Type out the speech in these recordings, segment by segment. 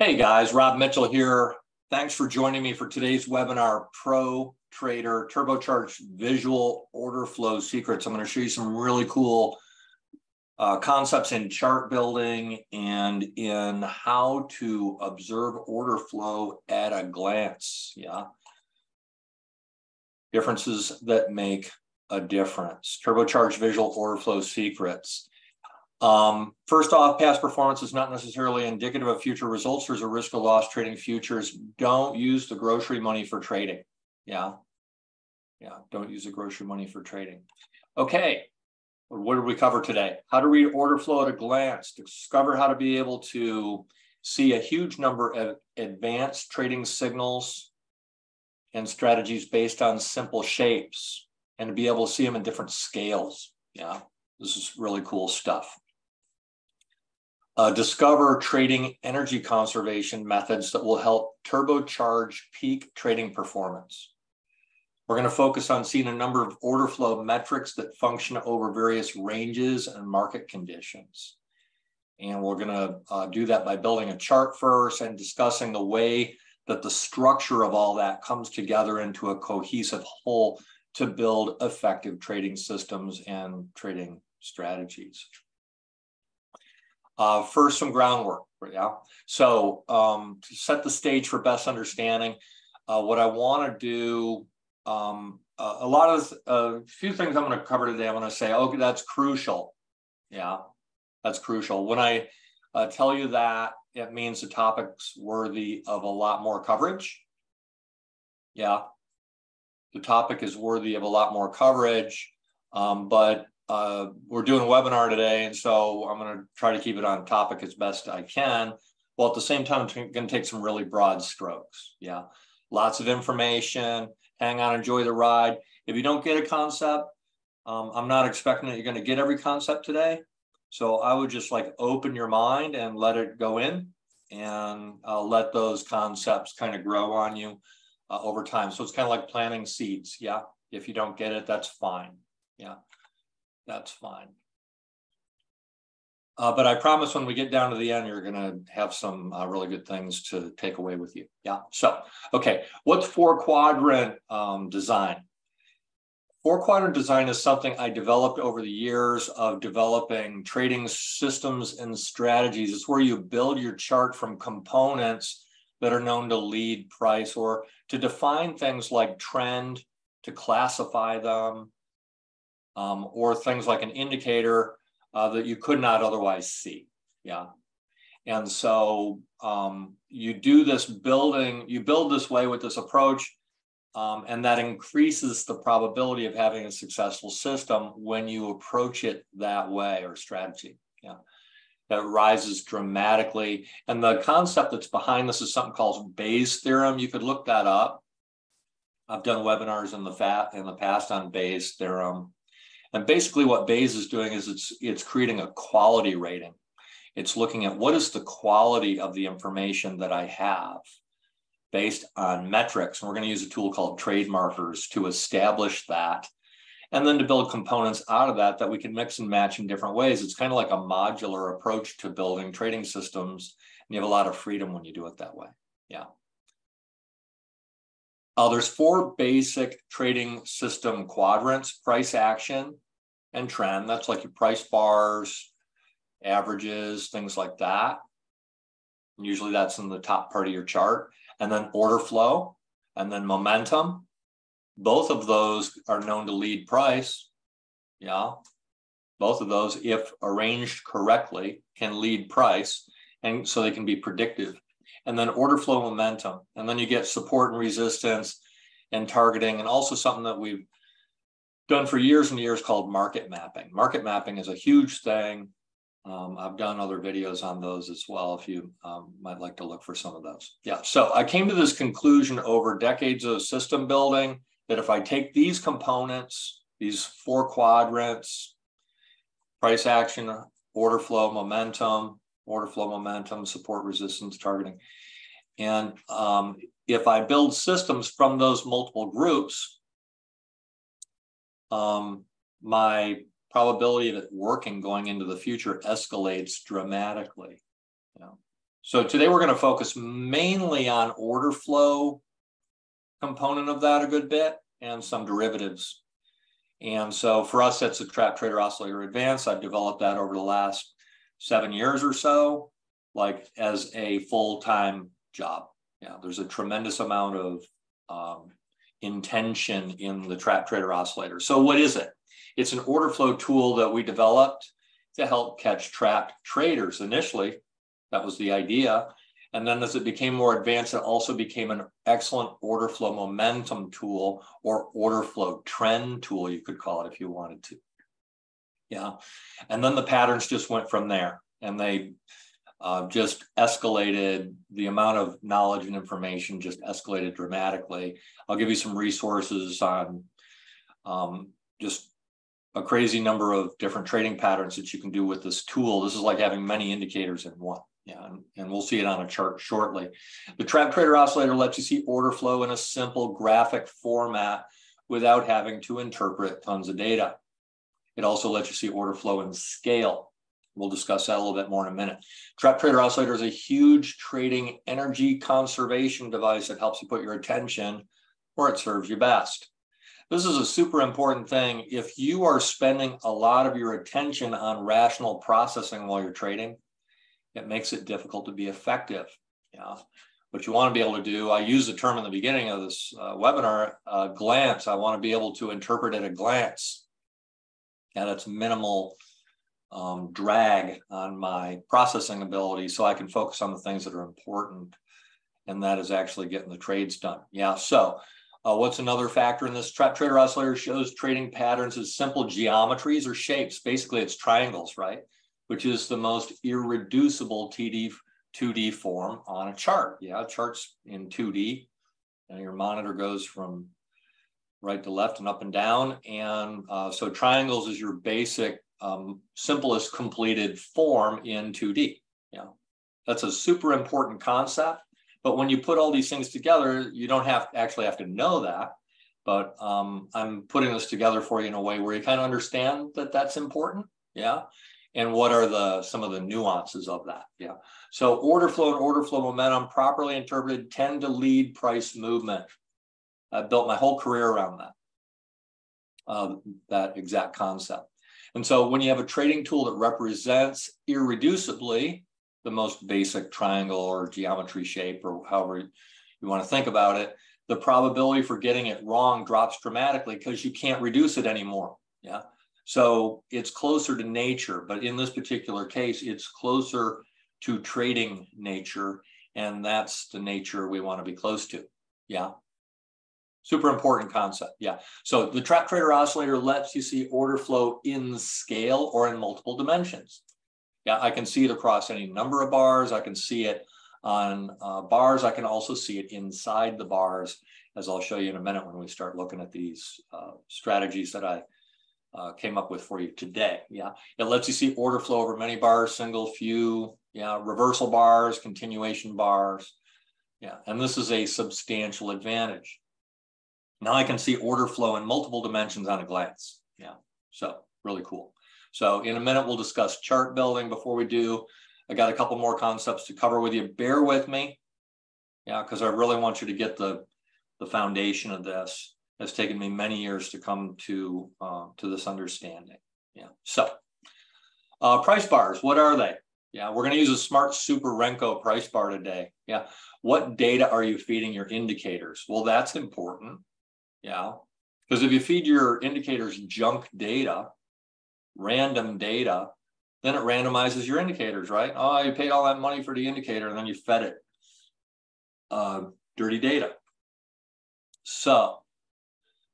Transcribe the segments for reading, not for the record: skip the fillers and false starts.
Hey guys, Rob Mitchell here. Thanks for joining me for today's webinar, Pro Trader Turbocharged Visual Order Flow Secrets. I'm going to show you some really cool concepts in chart building and in how to observe order flow at a glance. Yeah. Differences that make a difference. Turbocharged Visual Order Flow Secrets. First off, past performance is not necessarily indicative of future results. There's a risk of loss trading futures. Don't use the grocery money for trading. Yeah. Don't use the grocery money for trading. Okay. What did we cover today? How to read order flow at a glance. Discover how to be able to see a huge number of advanced trading signals and strategies based on simple shapes and to be able to see them in different scales. Yeah. This is really cool stuff. Discover trading energy conservation methods that will help turbocharge peak trading performance. We're going to focus on seeing a number of order flow metrics that function over various ranges and market conditions. And we're going to do that by building a chart first and discussing the way that the structure of all that comes together into a cohesive whole to build effective trading systems and trading strategies. First, some groundwork. Yeah. So to set the stage for best understanding, what I want to do, a few things I'm going to cover today. I'm going to say, okay, that's crucial. Yeah, that's crucial. When I tell you that, it means the topic's worthy of a lot more coverage. Yeah, the topic is worthy of a lot more coverage, but we're doing a webinar today, and so I'm going to try to keep it on topic as best I can, while at the same time I'm going to take some really broad strokes. Yeah, lots of information. Hang on, enjoy the ride. If you don't get a concept, I'm not expecting that you're going to get every concept today. So I would just like open your mind and let it go in, and let those concepts kind of grow on you over time. So it's kind of like planting seeds. Yeah, if you don't get it, that's fine. Yeah. That's fine. But I promise when we get down to the end, you're going to have some really good things to take away with you. Yeah. So, okay. What's four-quadrant design? Four-quadrant design is something I developed over the years of developing trading systems and strategies. It's where you build your chart from components that are known to lead price, or to define things like trend, to classify them, or things like an indicator that you could not otherwise see. Yeah. And so you build this way with this approach, and that increases the probability of having a successful system when you approach it that way, or strategy. Yeah. That rises dramatically. And the concept that's behind this is something called Bayes' theorem. You could look that up. I've done webinars in the past on Bayes' theorem. And basically what Bayes is doing is it's creating a quality rating. It's looking at what is the quality of the information that I have based on metrics. And we're going to use a tool called trade markers to establish that, and then to build components out of that we can mix and match in different ways. It's kind of like a modular approach to building trading systems, and you have a lot of freedom when you do it that way. Yeah. There's four basic trading system quadrants: price action and trend. That's like your price bars, averages, things like that. And usually that's in the top part of your chart. And then order flow, and then momentum. Both of those are known to lead price. Yeah. Both of those, if arranged correctly, can lead price, and so they can be predictive. And then order flow, momentum. And then you get support and resistance and targeting, and also something that we've done for years and years called market mapping. Market mapping is a huge thing. I've done other videos on those as well, if you might like to look for some of those. Yeah, so I came to this conclusion over decades of system building that if I take these components, these four quadrants, price action, order flow, momentum, support, resistance, targeting, and if I build systems from those multiple groups, my probability of it working going into the future escalates dramatically. You know, So today we're going to focus mainly on order flow component of that a good bit and some derivatives. And so for us, that's a Trap Trader Oscillator Advanced. I've developed that over the last 7 years or so, like as a full-time job. Yeah, there's a tremendous amount of intention in the Trap Trader Oscillator. So what is it? It's an order flow tool that we developed to help catch trapped traders. Initially, that was the idea. And then as it became more advanced, it also became an excellent order flow momentum tool, or order flow trend tool, you could call it if you wanted to. Yeah. And then the patterns just went from there, and they just escalated. The amount of knowledge and information just escalated dramatically. I'll give you some resources on just a crazy number of different trading patterns that you can do with this tool. This is like having many indicators in one. Yeah, and we'll see it on a chart shortly. The Trap Trader Oscillator lets you see order flow in a simple graphic format without having to interpret tons of data. It also lets you see order flow in scale. We'll discuss that a little bit more in a minute. Trap Trader Oscillator is a huge trading energy conservation device that helps you put your attention where it serves you best. This is a super important thing. If you are spending a lot of your attention on rational processing while you're trading, it makes it difficult to be effective. Yeah. What you want to be able to do, I use the term in the beginning of this webinar, glance. I want to be able to interpret at a glance. And it's minimal drag on my processing ability, so I can focus on the things that are important. And that is actually getting the trades done. Yeah. So what's another factor in this? Trap Trader Oscillator shows trading patterns as simple geometries or shapes. Basically, it's triangles, right? Which is the most irreducible 2D form on a chart. Yeah, charts in 2D, and your monitor goes from right to left and up and down. And so triangles is your basic, simplest completed form in 2D. Yeah, that's a super important concept. But when you put all these things together, you don't actually have to know that. But I'm putting this together for you in a way where you kind of understand that that's important. Yeah. And what are some of the nuances of that? Yeah. So order flow and order flow momentum, properly interpreted, tend to lead price movement. I built my whole career around that exact concept. And so when you have a trading tool that represents irreducibly the most basic triangle or geometry shape, or however you want to think about it, the probability for getting it wrong drops dramatically because you can't reduce it anymore. Yeah. So it's closer to nature, but in this particular case, it's closer to trading nature, and that's the nature we want to be close to. Yeah. Super important concept. Yeah. So the Trap Trader Oscillator lets you see order flow in scale or in multiple dimensions. Yeah, I can see it across any number of bars. I can see it on bars. I can also see it inside the bars, as I'll show you in a minute when we start looking at these strategies that I came up with for you today. Yeah, it lets you see order flow over many bars, single, few, yeah, reversal bars, continuation bars. Yeah, and this is a substantial advantage. Now I can see order flow in multiple dimensions on a glance. Yeah, so really cool. So in a minute, we'll discuss chart building. Before we do, I got a couple more concepts to cover with you. Bear with me. Yeah, because I really want you to get the foundation of this. It's taken me many years to come to this understanding. Yeah. So price bars, what are they? Yeah, we're going to use a Smart Super Renko price bar today. Yeah. What data are you feeding your indicators? Well, that's important. Yeah. Because if you feed your indicators junk data, random data, then it randomizes your indicators, right? Oh, you paid all that money for the indicator and then you fed it dirty data. So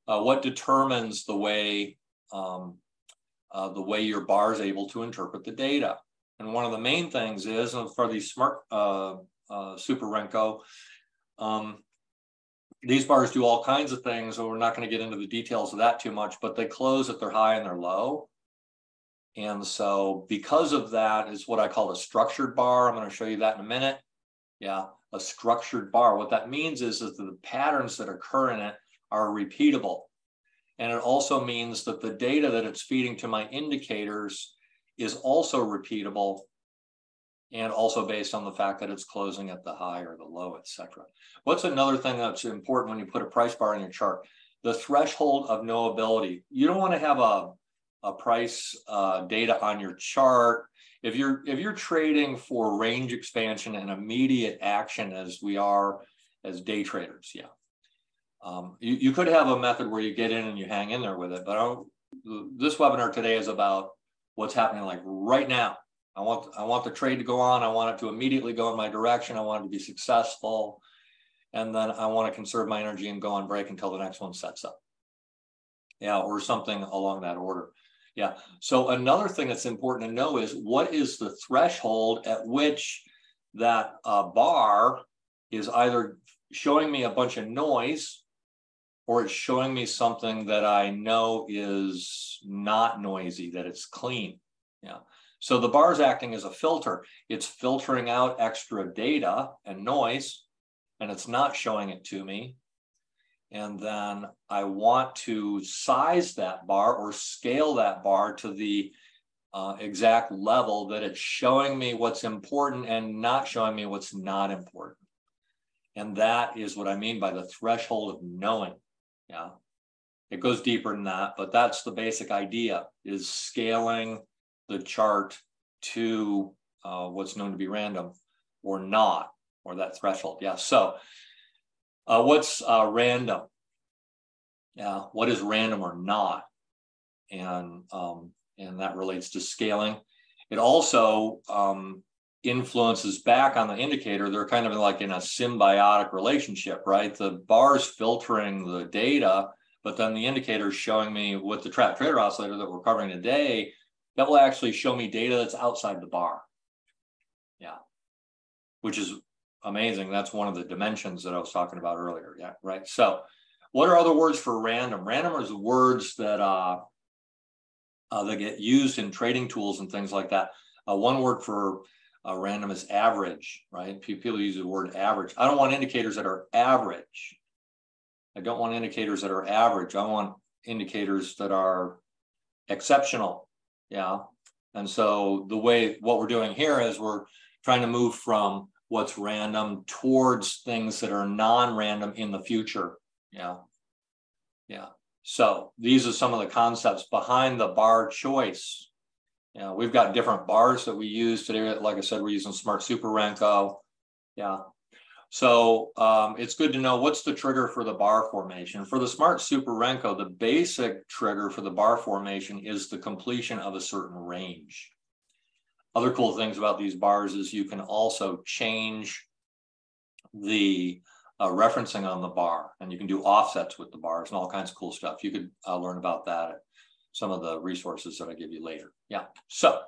what determines the way your bar is able to interpret the data? And one of the main things is, for the Smart Super Renko, these bars do all kinds of things, so we're not going to get into the details of that too much, but they close at their high and their low. And so because of that is what I call a structured bar. I'm going to show you that in a minute. Yeah, a structured bar. What that means is that the patterns that occur in it are repeatable. And it also means that the data that it's feeding to my indicators is also repeatable and also based on the fact that it's closing at the high or the low, etc. What's another thing that's important when you put a price bar in your chart? The threshold of knowability. You don't want to have a price data on your chart. If you're trading for range expansion and immediate action, as we are as day traders, yeah. You could have a method where you get in and you hang in there with it, but this webinar today is about what's happening like right now. I want the trade to go on. I want it to immediately go in my direction. I want it to be successful. And then I want to conserve my energy and go on break until the next one sets up. Yeah, or something along that order. Yeah. So another thing that's important to know is what is the threshold at which that bar is either showing me a bunch of noise or it's showing me something that I know is not noisy, that it's clean. Yeah. So the bar is acting as a filter. It's filtering out extra data and noise, and it's not showing it to me. And then I want to size that bar or scale that bar to the exact level that it's showing me what's important and not showing me what's not important. And that is what I mean by the threshold of knowing. Yeah, it goes deeper than that, but that's the basic idea, is scaling the chart to what's known to be random or not, or that threshold. Yeah, so what's random? Yeah, what is random or not? And that relates to scaling. It also influences back on the indicator. They're kind of like in a symbiotic relationship, right? The bar's filtering the data, but then the indicator is showing me with the trap trader oscillator that we're covering today, that will actually show me data that's outside the bar. Yeah, which is amazing. That's one of the dimensions that I was talking about earlier. Yeah, right. So what are other words for random? Random is words that that get used in trading tools and things like that. One word for random is average, right? People use the word average. I don't want indicators that are average. I don't want indicators that are average. I want indicators that are exceptional. Yeah. And so what we're doing here is we're trying to move from what's random towards things that are non-random in the future. Yeah. Yeah. So these are some of the concepts behind the bar choice. You know, we've got different bars that we use today. Like I said, we're using Smart Super Renko. Yeah. So it's good to know what's the trigger for the bar formation. For the Smart Super Renko, the basic trigger for the bar formation is the completion of a certain range. Other cool things about these bars is you can also change the referencing on the bar, and you can do offsets with the bars and all kinds of cool stuff. You could learn about that at some of the resources that I give you later. Yeah. So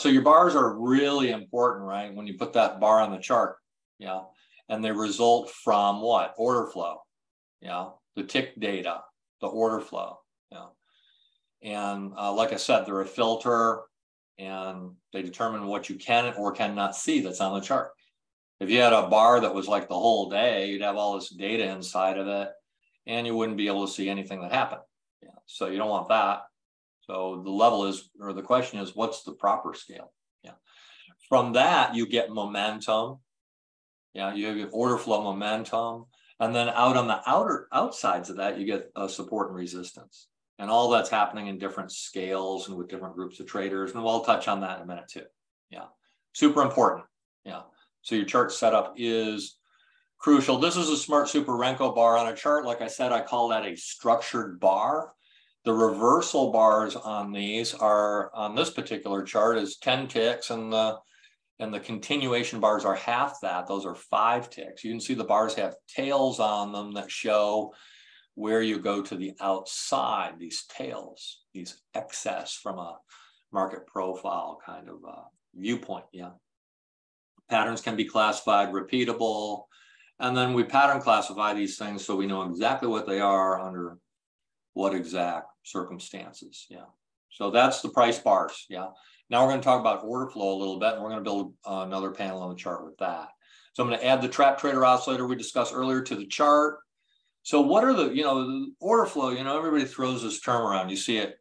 your bars are really important, right? When you put that bar on the chart, yeah, and they result from what? Order flow, yeah, the tick data, the order flow, yeah. And like I said, they're a filter, and they determine what you can or cannot see that's on the chart. If you had a bar that was like the whole day, you'd have all this data inside of it, and you wouldn't be able to see anything that happened. Yeah. So you don't want that. So the level is, or the question is, what's the proper scale? Yeah. From that, you get momentum. Yeah, you get order flow momentum. And then out on the outsides of that, you get support and resistance. And all that's happening in different scales and with different groups of traders. And we'll touch on that in a minute too. Yeah, super important. Yeah. So your chart setup is crucial. This is a Smart Super Renko bar on a chart. Like I said, I call that a structured bar. The reversal bars on these are, on this particular chart, is 10 ticks, and the continuation bars are half that. Those are 5 ticks. You can see the bars have tails on them that show where you go to the outside, these tails, these excess from a market profile kind of viewpoint. Yeah. Patterns can be classified repeatable, and then we pattern classify these things so we know exactly what they are under what exact circumstances. Yeah. So that's the price bars. Yeah. Now we're going to talk about order flow a little bit, and we're going to build another panel on the chart with that. So I'm going to add the trap trader oscillator we discussed earlier to the chart. So what are the order flow, everybody throws this term around. You see it,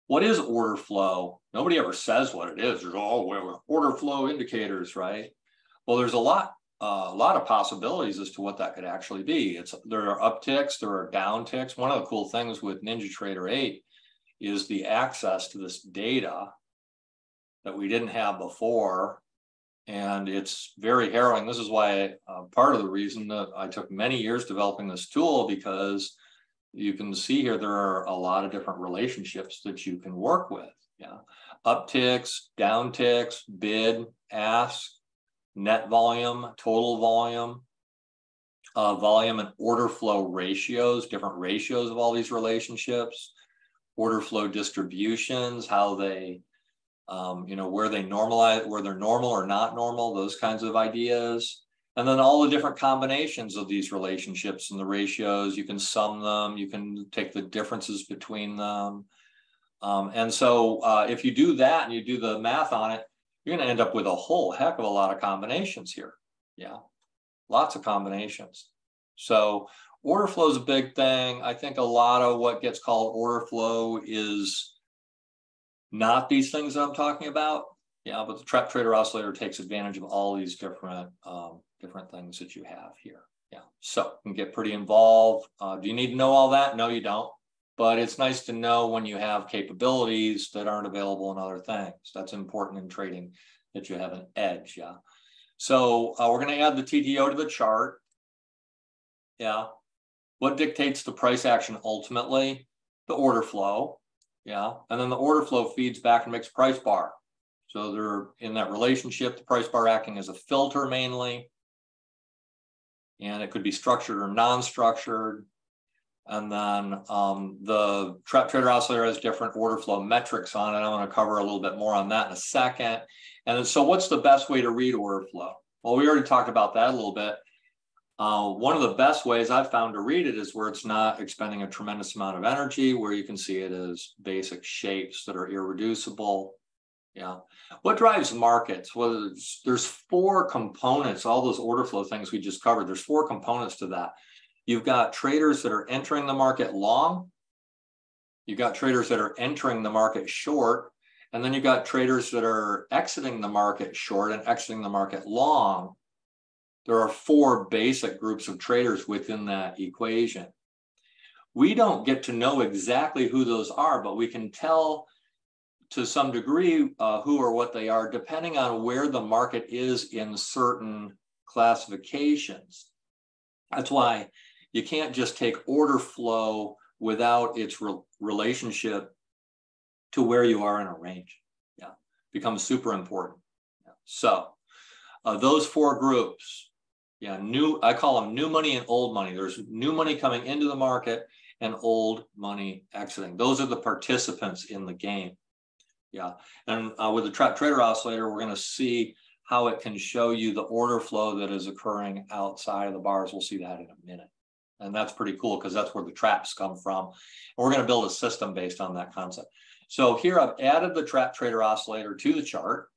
what is order flow? Nobody ever says what it is. There's order flow indicators, right? Well, there's a lot of possibilities as to what that could actually be. There are upticks, there are downticks. One of the cool things with NinjaTrader 8 is the access to this data that we didn't have before. And it's very harrowing. This is why part of the reason that I took many years developing this tool, because you can see here there are a lot of different relationships that you can work with. Yeah, upticks, downticks, bid, ask, net volume, total volume, volume and order flow ratios, different ratios of all these relationships, order flow distributions, how they, where they normalize, where they're normal or not normal, those kinds of ideas. And then all the different combinations of these relationships and the ratios, you can sum them, you can take the differences between them. And so if you do that and you do the math on it, you're going to end up with a whole heck of a lot of combinations here. Yeah, lots of combinations. So order flow is a big thing. I think a lot of what gets called order flow is not these things that I'm talking about. Yeah, but the Trap Trader Oscillator takes advantage of all these different things that you have here. Yeah, so you can get pretty involved. Do you need to know all that? No, you don't. But it's nice to know when you have capabilities that aren't available in other things. That's important in trading, that you have an edge. Yeah. So we're going to add the TTO to the chart. Yeah. What dictates the price action ultimately? The order flow. Yeah. And then the order flow feeds back and makes a price bar. So they're in that relationship, the price bar acting as a filter mainly. And it could be structured or non-structured. And then the Trap Trader Oscillator has different order flow metrics on it. I'm going to cover a little bit more on that in a second. And then, so what's the best way to read order flow? Well, we already talked about that a little bit. One of the best ways I've found to read it is where it's not expending a tremendous amount of energy, where you can see it as basic shapes that are irreducible. Yeah. What drives markets? Well, there's four components, all those order flow things we just covered. There's four components to that. You've got traders that are entering the market long. You've got traders that are entering the market short. And then you've got traders that are exiting the market short and exiting the market long. There are four basic groups of traders within that equation. We don't get to know exactly who those are, but we can tell to some degree who or what they are, depending on where the market is in certain classifications. That's why you can't just take order flow without its relationship to where you are in a range. Yeah, becomes super important. Yeah. So those four groups, yeah, I call them new money and old money. There's new money coming into the market and old money exiting. Those are the participants in the game. Yeah, and with the Trap Trader Oscillator, we're going to see how it can show you the order flow that is occurring outside of the bars. We'll see that in a minute. And that's pretty cool because that's where the traps come from. And we're going to build a system based on that concept. So here I've added the Trap Trader Oscillator to the chart.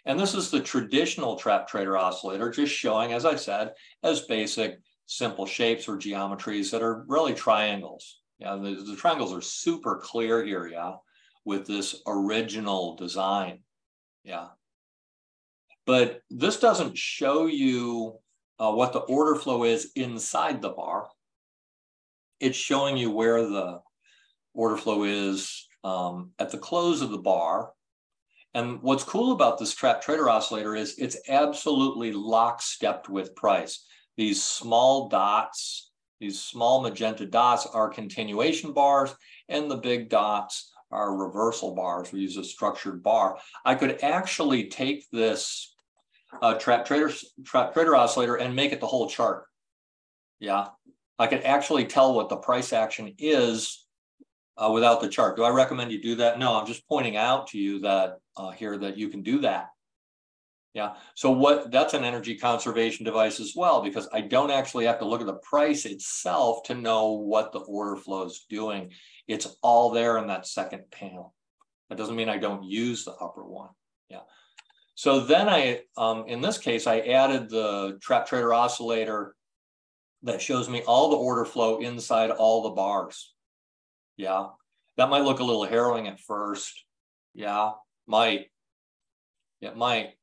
And this is the traditional Trap Trader Oscillator, just showing, as I said, as basic, simple shapes or geometries that are really triangles. Yeah, the triangles are super clear here, yeah, with this original design. Yeah. But this doesn't show you what the order flow is inside the bar. It's showing you where the order flow is at the close of the bar. And what's cool about this Trap Trader Oscillator is it's absolutely lockstep with price. These small dots, these small magenta dots are continuation bars, and the big dots are reversal bars. We use a structured bar. I could actually take this Trap Trader Oscillator and make it the whole chart. Yeah, I could actually tell what the price action is without the chart. Do I recommend you do that? No, I'm just pointing out to you that here that you can do that. Yeah, so that's an energy conservation device as well, because I don't actually have to look at the price itself to know what the order flow is doing. It's all there in that second panel. That doesn't mean I don't use the upper one. Yeah. So then in this case, I added the Trap Trader Oscillator that shows me all the order flow inside all the bars. Yeah, that might look a little harrowing at first. Yeah, might. It might.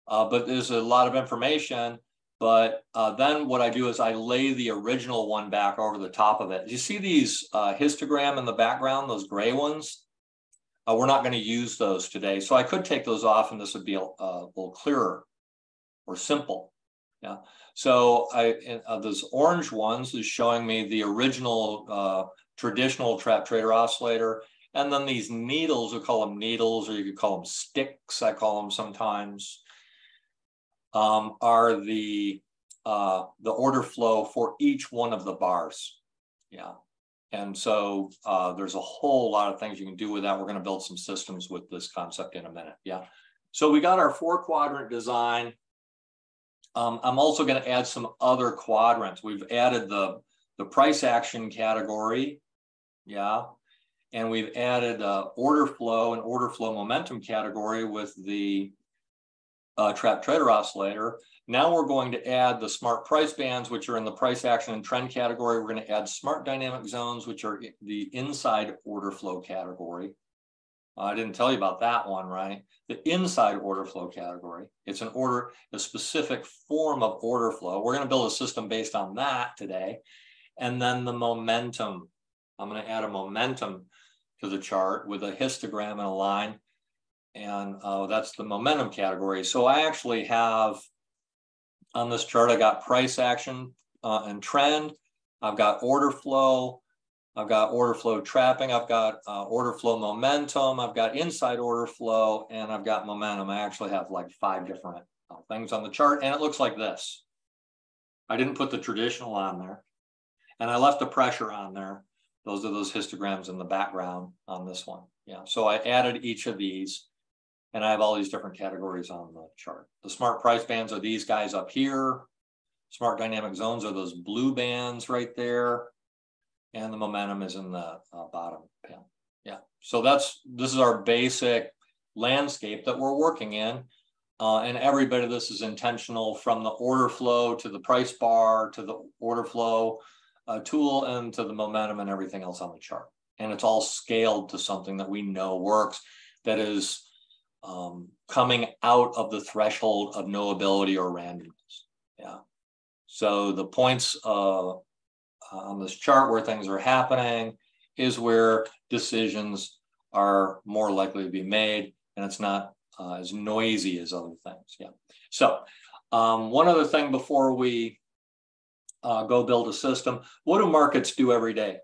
But there's a lot of information. But then what I do is I lay the original one back over the top of it. Do you see these histogram in the background, those gray ones? We're not going to use those today. So I could take those off and this would be a little clearer or simple. Yeah. So those orange ones is showing me the original traditional trap trader oscillator. And then these needles, we call them needles, or you could call them sticks, I call them sometimes, are the order flow for each one of the bars. Yeah. And so there's a whole lot of things you can do with that. We're going to build some systems with this concept in a minute. Yeah. So we got our 4-quadrant design. I'm also going to add some other quadrants. We've added the price action category. Yeah. And we've added order flow and order flow momentum category with the trap trader oscillator. Now we're going to add the smart price bands, which are in the price action and trend category. We're going to add smart dynamic zones, which are the inside order flow category. I didn't tell you about that one, right? The inside order flow category. It's a specific form of order flow. We're going to build a system based on that today. And then the momentum. I'm going to add a momentum to the chart with a histogram and a line. And that's the momentum category. So I actually have on this chart, I got price action and trend. I've got order flow. I've got order flow trapping. I've got order flow momentum. I've got inside order flow, and I've got momentum. I actually have like 5 different things on the chart, and it looks like this. I didn't put the traditional on there, and I left the pressure on there. Those are those histograms in the background on this one. Yeah, so I added each of these, and I have all these different categories on the chart. The smart price bands are these guys up here. Smart dynamic zones are those blue bands right there. And the momentum is in the bottom panel. Yeah, so this is our basic landscape that we're working in. And every bit of this is intentional, from the order flow to the price bar to the order flow tool and to the momentum and everything else on the chart. And it's all scaled to something that we know works, that is coming out of the threshold of knowability or randomness. Yeah. So the points on this chart where things are happening is where decisions are more likely to be made, and it's not as noisy as other things. Yeah. So one other thing before we go build a system: what do markets do every day?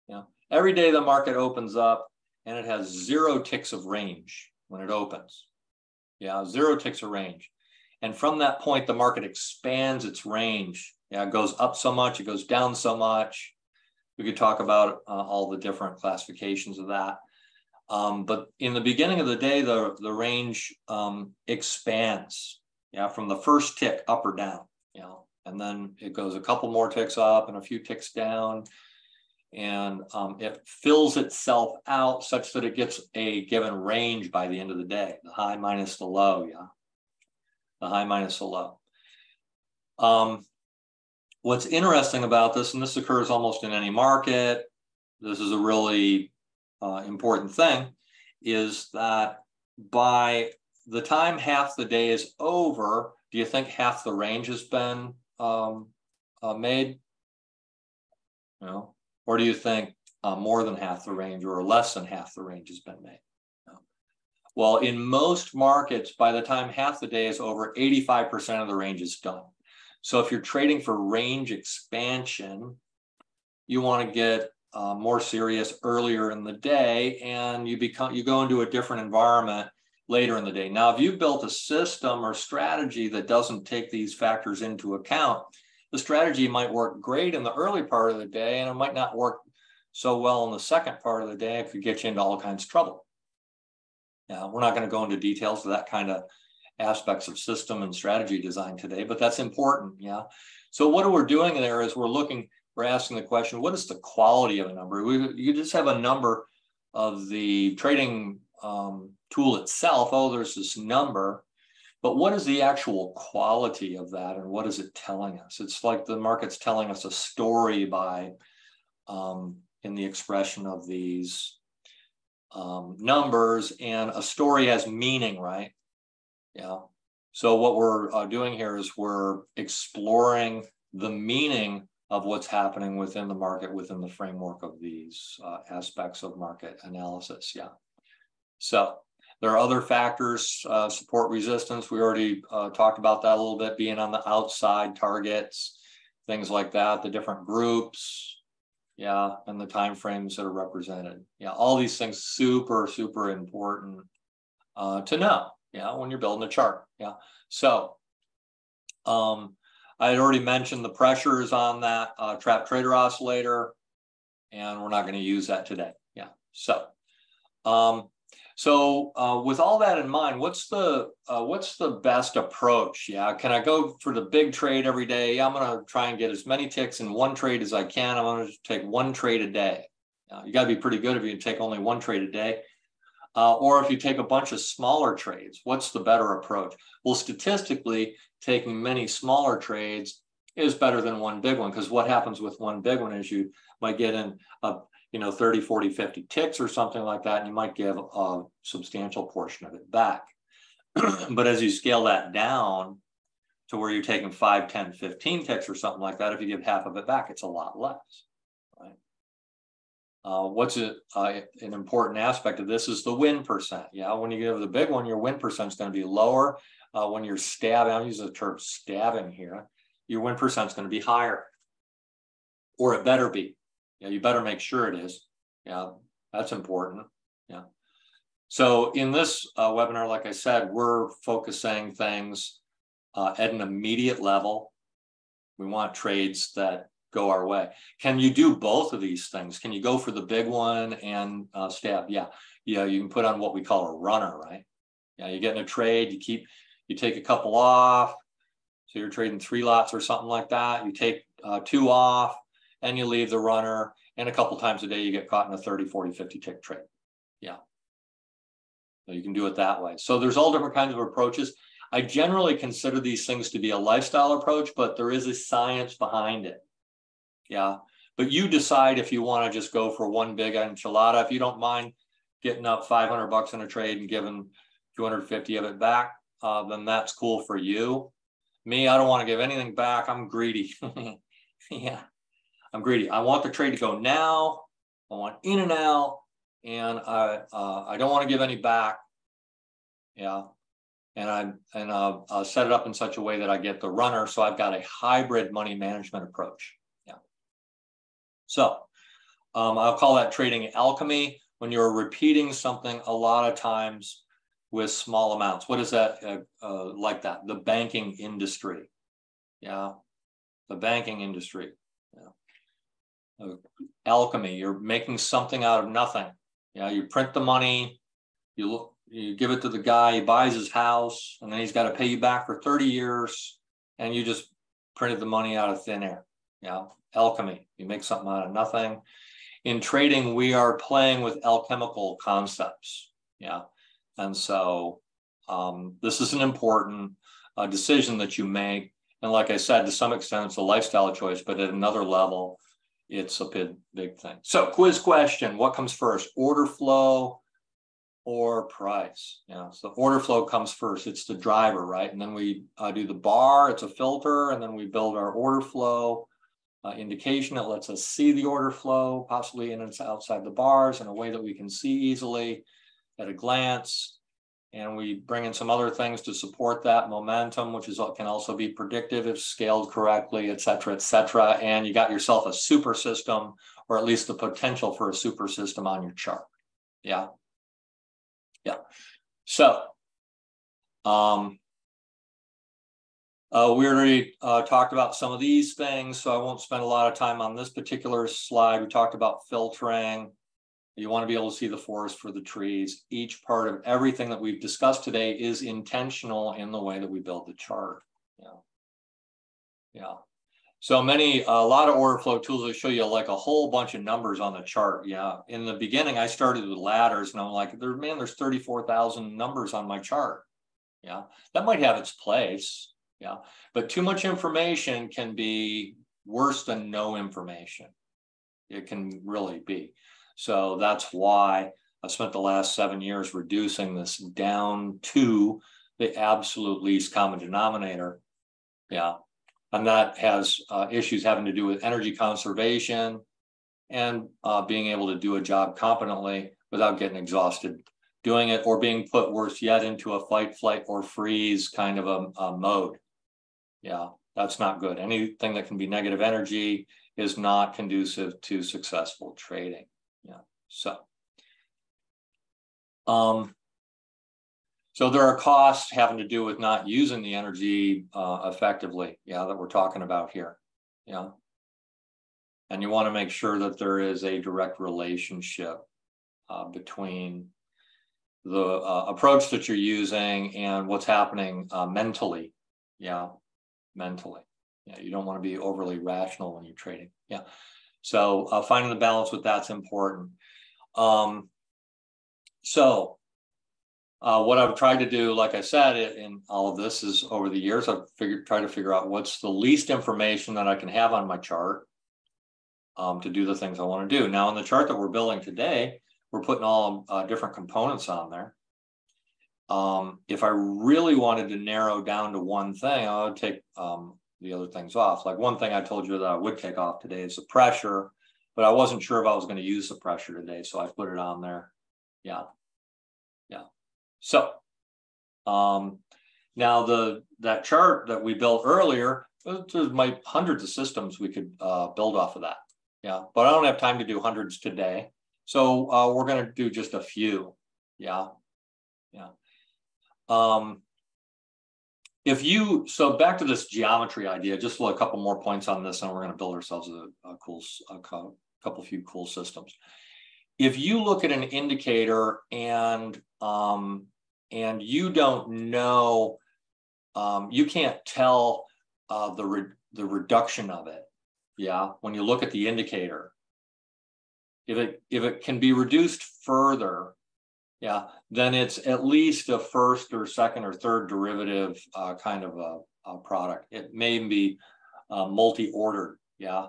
Yeah. Every day the market opens up and it has 0 ticks of range when it opens. Yeah, 0 ticks of range. And from that point, the market expands its range. Yeah, it goes up so much, it goes down so much. We could talk about all the different classifications of that. But in the beginning of the day, the range expands, yeah, from the first tick up or down, you know, and then it goes a couple more ticks up and a few ticks down, and it fills itself out such that it gets a given range by the end of the day, the high minus the low, yeah, the high minus the low. What's interesting about this, and this occurs almost in any market, this is a really important thing, is that by the time half the day is over, do you think half the range has been made? No. Or do you think more than half the range or less than half the range has been made? No. Well, in most markets, by the time half the day is over, 85% of the range is done. So if you're trading for range expansion, you want to get more serious earlier in the day, and you go into a different environment later in the day. Now, if you've built a system or strategy that doesn't take these factors into account, the strategy might work great in the early part of the day, and it might not work so well in the second part of the day. It could get you into all kinds of trouble. Now, we're not going to go into details of that kind of aspects of system and strategy design today, but that's important. Yeah. So what we're doing there is we're asking the question, what is the quality of a number? You just have a number of the trading tool itself. Oh, there's this number, but what is the actual quality of that, and what is it telling us? It's like the market's telling us a story by in the expression of these numbers, and a story has meaning, right? Yeah. So what we're doing here is we're exploring the meaning of what's happening within the market, within the framework of these aspects of market analysis. Yeah. So there are other factors, support resistance. We already talked about that a little bit, being on the outside targets, things like that, the different groups, yeah, and the time frames that are represented. Yeah, all these things super, super important to know, yeah, when you're building a chart. Yeah. So I had already mentioned the pressures on that trap trader oscillator, and we're not going to use that today. Yeah. So with all that in mind, what's the best approach? Yeah, can I go for the big trade every day? Yeah, I'm going to try and get as many ticks in one trade as I can. I'm going to take one trade a day. You got to be pretty good if you can take only one trade a day. Or if you take a bunch of smaller trades, what's the better approach? Well, statistically, taking many smaller trades is better than one big one, because what happens with one big one is you might get in 30, 40, 50 ticks or something like that, and you might give a substantial portion of it back. But as you scale that down to where you're taking 5, 10, 15 ticks or something like that, if you give half of it back, it's a lot less. Right? What's an important aspect of this is the win percent. Yeah, when you give the big one, your win percent is going to be lower. When you're stabbing, I'm using the term stabbing here, your win percent is going to be higher, or it better be. Yeah, you better make sure it is. Yeah, that's important. Yeah. So in this webinar, like I said, we're focusing things at an immediate level. We want trades that go our way. Can you do both of these things? Can you go for the big one and stab? Yeah. Yeah, you can put on what we call a runner, right? Yeah, you get in a trade, you take a couple off. So you're trading 3 lots or something like that. You take 2 off, and you leave the runner, and a couple times a day you get caught in a 30, 40, 50 tick trade. Yeah. So you can do it that way. So there's all different kinds of approaches. I generally consider these things to be a lifestyle approach, but there is a science behind it. Yeah. But you decide if you want to just go for one big enchilada. If you don't mind getting up $500 in a trade and giving 250 of it back, then that's cool for you. Me, I don't want to give anything back. I'm greedy. Yeah. I'm greedy. I want the trade to go now. I want in and out, and I don't want to give any back. Yeah, and I'll set it up in such a way that I get the runner. So I've got a hybrid money management approach. Yeah. So I'll call that trading alchemy, when you're repeating something a lot of times with small amounts. What is that like that? The banking industry. Yeah, the banking industry. Yeah. Alchemy, you're making something out of nothing. Yeah, you print the money, you give it to the guy, he buys his house, and then he's got to pay you back for 30 years, and you just printed the money out of thin air. Yeah, alchemy, you make something out of nothing. In trading, we are playing with alchemical concepts. Yeah, and so this is an important decision that you make. And like I said, to some extent, it's a lifestyle choice, but at another level, it's a big thing. So quiz question, what comes first, order flow or price? Yeah, so order flow comes first. It's the driver, right? And then we do the bar, it's a filter, and then we build our order flow indication that lets us see the order flow, possibly in and outside the bars in a way that we can see easily at a glance. And we bring in some other things to support that momentum, which can also be predictive if scaled correctly, et cetera, and you got yourself a super system, or at least the potential for a super system on your chart. Yeah. Yeah. So we already talked about some of these things, so I won't spend a lot of time on this particular slide. We talked about filtering. You want to be able to see the forest for the trees. Each part of everything that we've discussed today is intentional in the way that we build the chart. Yeah. Yeah. So a lot of order flow tools will show you like a whole bunch of numbers on the chart. Yeah. In the beginning, I started with ladders, and I'm like, there's 34,000 numbers on my chart. Yeah. That might have its place. Yeah. But too much information can be worse than no information. It can really be. So that's why I spent the last 7 years reducing this down to the absolute least common denominator. Yeah. And that has issues having to do with energy conservation and being able to do a job competently without getting exhausted doing it, or being put, worse yet, into a fight, flight, or freeze kind of a mode. Yeah, that's not good. Anything that can be negative energy is not conducive to successful trading. Yeah, so there are costs having to do with not using the energy effectively, yeah, that we're talking about here. Yeah. And you want to make sure that there is a direct relationship between the approach that you're using and what's happening mentally. Yeah, mentally. Yeah, you don't want to be overly rational when you're trading. Yeah. So finding the balance with that's important. What I've tried to do, like I said, in all of this is over the years, I've tried to figure out what's the least information that I can have on my chart to do the things I want to do. Now, in the chart that we're building today, we're putting all different components on there. If I really wanted to narrow down to one thing, I would take the other things off. Like one thing I told you that I would take off today is the pressure, but I wasn't sure if I was going to use the pressure today, so I put it on there. Yeah. Yeah. So now that chart that we built earlier, there's hundreds of systems we could build off of that. Yeah, but I don't have time to do hundreds today. So we're going to do just a few. Yeah. Yeah. So back to this geometry idea, just a couple more points on this, and we're going to build ourselves a few cool systems. If you look at an indicator and you don't know, you can't tell the reduction of it. Yeah, when you look at the indicator, if it can be reduced further, yeah, then it's at least a first or second or third derivative kind of a product. It may be multi-ordered. Yeah,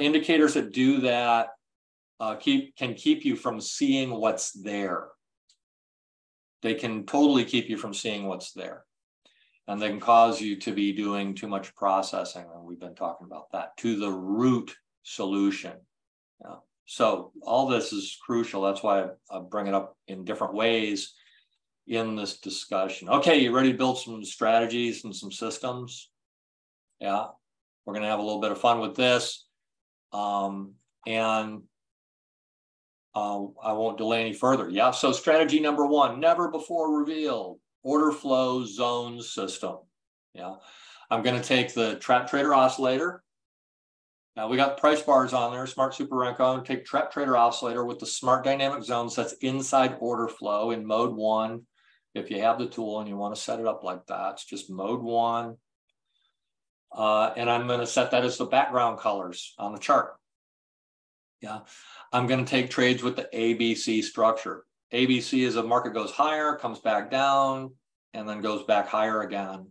indicators that do that can keep you from seeing what's there. They can totally keep you from seeing what's there. And they can cause you to be doing too much processing. And we've been talking about that, to the root solution. Yeah. So all this is crucial. That's why I bring it up in different ways in this discussion. Okay, you ready to build some strategies and some systems? Yeah, we're going to have a little bit of fun with this. I won't delay any further. Yeah, so strategy number one, never before revealed, order flow zone system. Yeah, I'm going to take the Trap Trader Oscillator. Now we got price bars on there, Smart Super Renko, take Trap Trader Oscillator with the Smart Dynamic Zones. That's inside order flow in mode 1. If you have the tool and you want to set it up like that, it's just mode 1. And I'm going to set that as the background colors on the chart. Yeah, I'm going to take trades with the ABC structure. ABC is a market goes higher, comes back down, and then goes back higher again.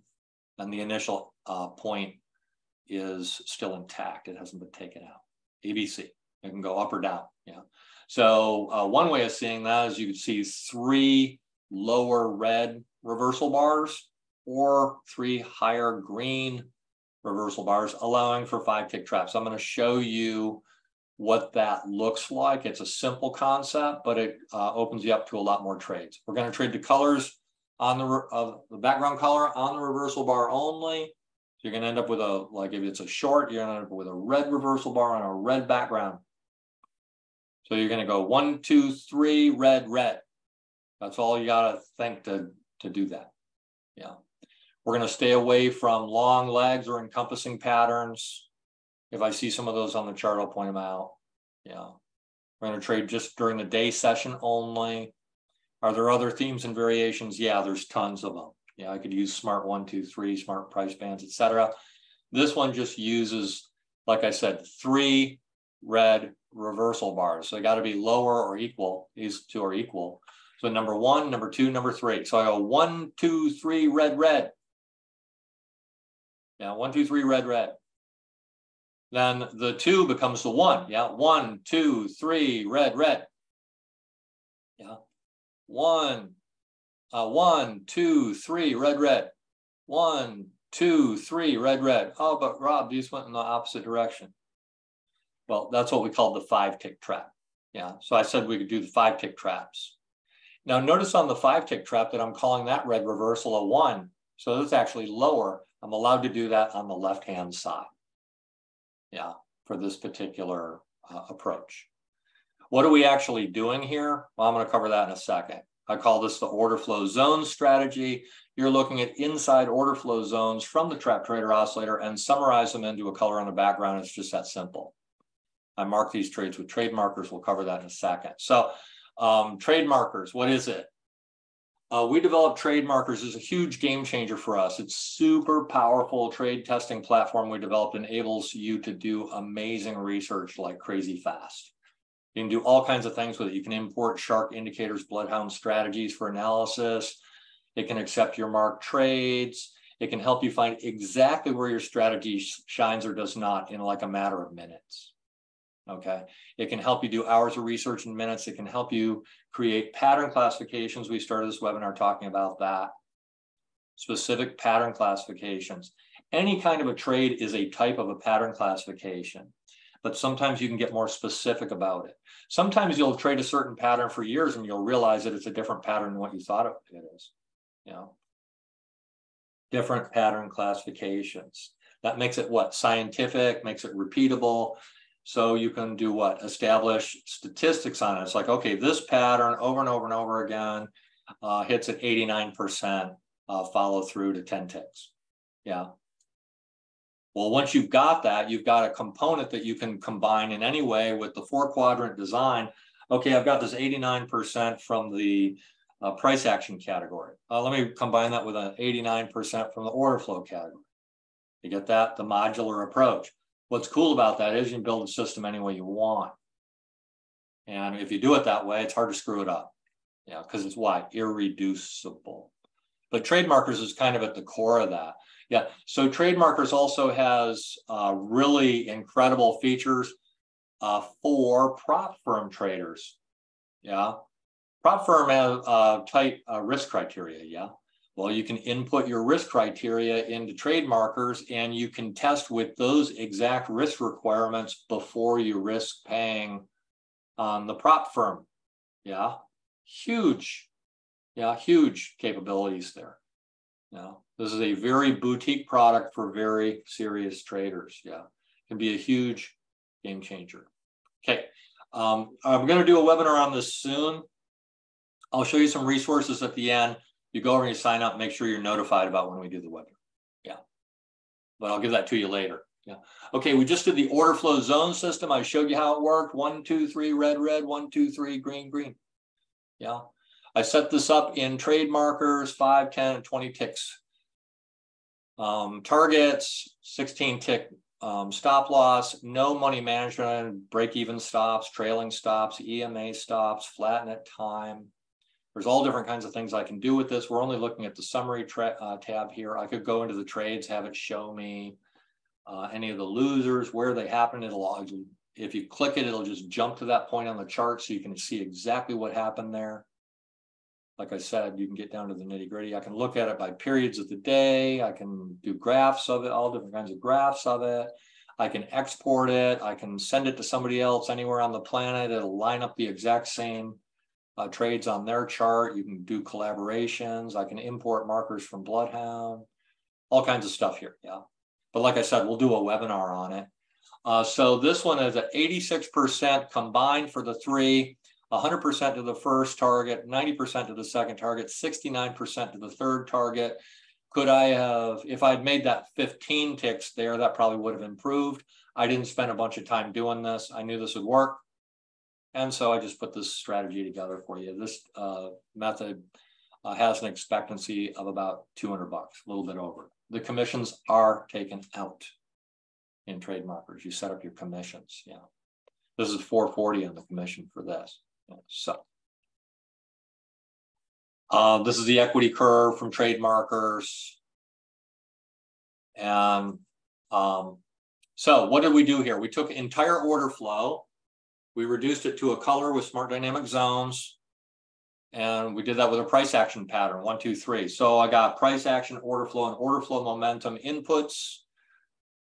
And the initial point is still intact. It hasn't been taken out. ABC, it can go up or down. Yeah. So one way of seeing that is you can see 3 lower red reversal bars or 3 higher green reversal bars, allowing for 5 tick traps. I'm going to show you what that looks like. It's a simple concept, but it opens you up to a lot more trades. We're going to trade the colors on the background color on the reversal bar only. So you're going to end up with like if it's a short, you're going to end up with a red reversal bar on a red background. So you're going to go 1, 2, 3, red, red. That's all you got to think to do that. Yeah. We're going to stay away from long legs or encompassing patterns. If I see some of those on the chart, I'll point them out. Yeah. We're going to trade just during the day session only. Are there other themes and variations? Yeah, there's tons of them. Yeah, I could use Smart 1, 2, 3, Smart Price Bands, etc. This one just uses, like I said, 3 red reversal bars. So they got to be lower or equal. These 2 are equal. So number 1, number 2, number 3. So I go 1, 2, 3, red, red. Yeah, 1, 2, 3, red, red. Then the 2 becomes the 1. Yeah, 1, 2, 3, red, red. Yeah. 1, 1, 2, 3, red, red. 1, 2, 3, red, red. Oh, but Rob, these went in the opposite direction. Well, that's what we call the 5-tick trap. Yeah. So I said we could do the 5-tick traps. Now notice on the 5-tick trap that I'm calling that red reversal a 1. So that's actually lower. I'm allowed to do that on the left-hand side. Yeah, for this particular approach. What are we actually doing here? Well, I'm going to cover that in a second. I call this the order flow zone strategy. You're looking at inside order flow zones from the trap trader oscillator and summarize them into a color on the background. It's just that simple. I mark these trades with trade markers. We'll cover that in a second. So trade markers, what is it? We developed trade markers as a huge game changer for us. It's super powerful trade testing platform we developed enables you to do amazing research like crazy fast. You can do all kinds of things with it. You can import shark indicators, bloodhound strategies for analysis. It can accept your marked trades. It can help you find exactly where your strategy shines or does not in like a matter of minutes. Okay. It can help you do hours of research in minutes. It can help you create pattern classifications. We started this webinar talking about that. Specific pattern classifications. Any kind of a trade is a type of a pattern classification, but sometimes you can get more specific about it. Sometimes you'll trade a certain pattern for years and you'll realize that it's a different pattern than what you thought it is. You know, different pattern classifications. That makes it what? Scientific, makes it repeatable. So you can do what? Establish statistics on it. It's like, okay, this pattern over and over and over again hits at 89% follow through to 10 ticks. Yeah. Well, once you've got that, you've got a component that you can combine in any way with the 4-quadrant design. Okay, I've got this 89% from the price action category. Let me combine that with an 89% from the order flow category. You get that? The modular approach. What's cool about that is you can build a system any way you want. And if you do it that way, it's hard to screw it up. Yeah, because it's why? Irreducible. But trade markers is kind of at the core of that. Yeah, so trade markers also has really incredible features for prop firm traders. Yeah, prop firm has tight risk criteria. Yeah. Well, you can input your risk criteria into trade markers and you can test with those exact risk requirements before you risk paying on the prop firm. Yeah, huge. Yeah, huge capabilities there. Yeah, this is a very boutique product for very serious traders. Yeah, it can be a huge game changer. Okay, I'm going to do a webinar on this soon. I'll show you some resources at the end. You go over and you sign up, make sure you're notified about when we do the webinar. Yeah, but I'll give that to you later. Yeah. Okay, we just did the order flow zone system. I showed you how it worked. 1, 2, 3, red, red, 1, 2, 3, green, green. Yeah. I set this up in trade markers, 5, 10, and 20 ticks. Targets, 16 tick stop loss, no money management, break-even stops, trailing stops, EMA stops, flatten at time. There's all different kinds of things I can do with this. We're only looking at the summary tab here. I could go into the trades, have it show me any of the losers, where they happen. If you click it, it'll just jump to that point on the chart so you can see exactly what happened there. Like I said, you can get down to the nitty gritty. I can look at it by periods of the day. I can do graphs of it, all different kinds of graphs of it. I can export it. I can send it to somebody else anywhere on the planet. It'll line up the exact same trades on their chart. You can do collaborations. I can import markers from Bloodhound, all kinds of stuff here. Yeah. But like I said, we'll do a webinar on it. So this one is at 86% combined for the 3, 100% to the first target, 90% to the second target, 69% to the third target. Could I have, if I'd made that 15 ticks there, that probably would have improved. I didn't spend a bunch of time doing this. I knew this would work. And so I just put this strategy together for you. This method has an expectancy of about $200, a little bit over. The commissions are taken out in trade markers. You set up your commissions. Yeah, this is $440 on the commission for this. Yeah. So this is the equity curve from trade markers. And so what did we do here? We took entire order flow. We reduced it to a color with smart dynamic zones. And we did that with a price action pattern, 1, 2, 3. So I got price action, order flow, and order flow momentum inputs,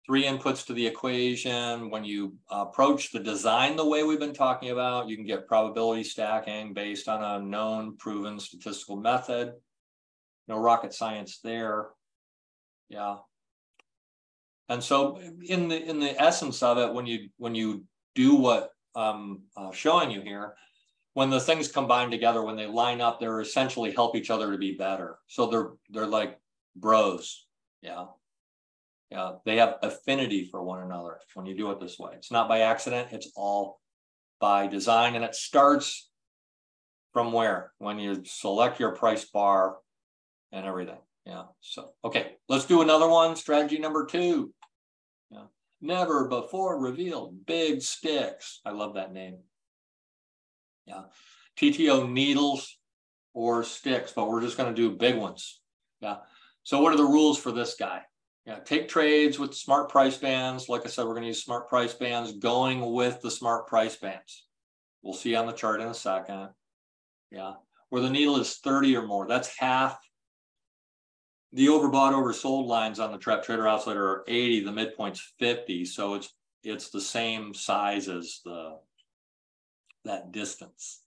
3 inputs to the equation. When you approach the design the way we've been talking about, you can get probability stacking based on a known, proven statistical method. No rocket science there. Yeah. And so in the essence of it, when you do what I'm showing you here, when the things combine together, when they line up, they're essentially help each other to be better. So they're like bros. Yeah. Yeah. They have affinity for one another when you do it this way. It's not by accident. It's all by design. And it starts from where? When you select your price bar and everything. Yeah. So, okay, let's do another one. Strategy number 2. Yeah. Never before revealed big sticks. I love that name. Yeah. TTO needles or sticks, but we're just going to do big ones. Yeah. So what are the rules for this guy? Yeah. Take trades with smart price bands. Like I said, we're going to use smart price bands going with the smart price bands. We'll see on the chart in a second. Yeah. Where the needle is 30 or more, that's half. The overbought, oversold lines on the Trap Trader Oscillator are 80. The midpoint's 50. So it's the same size as that distance.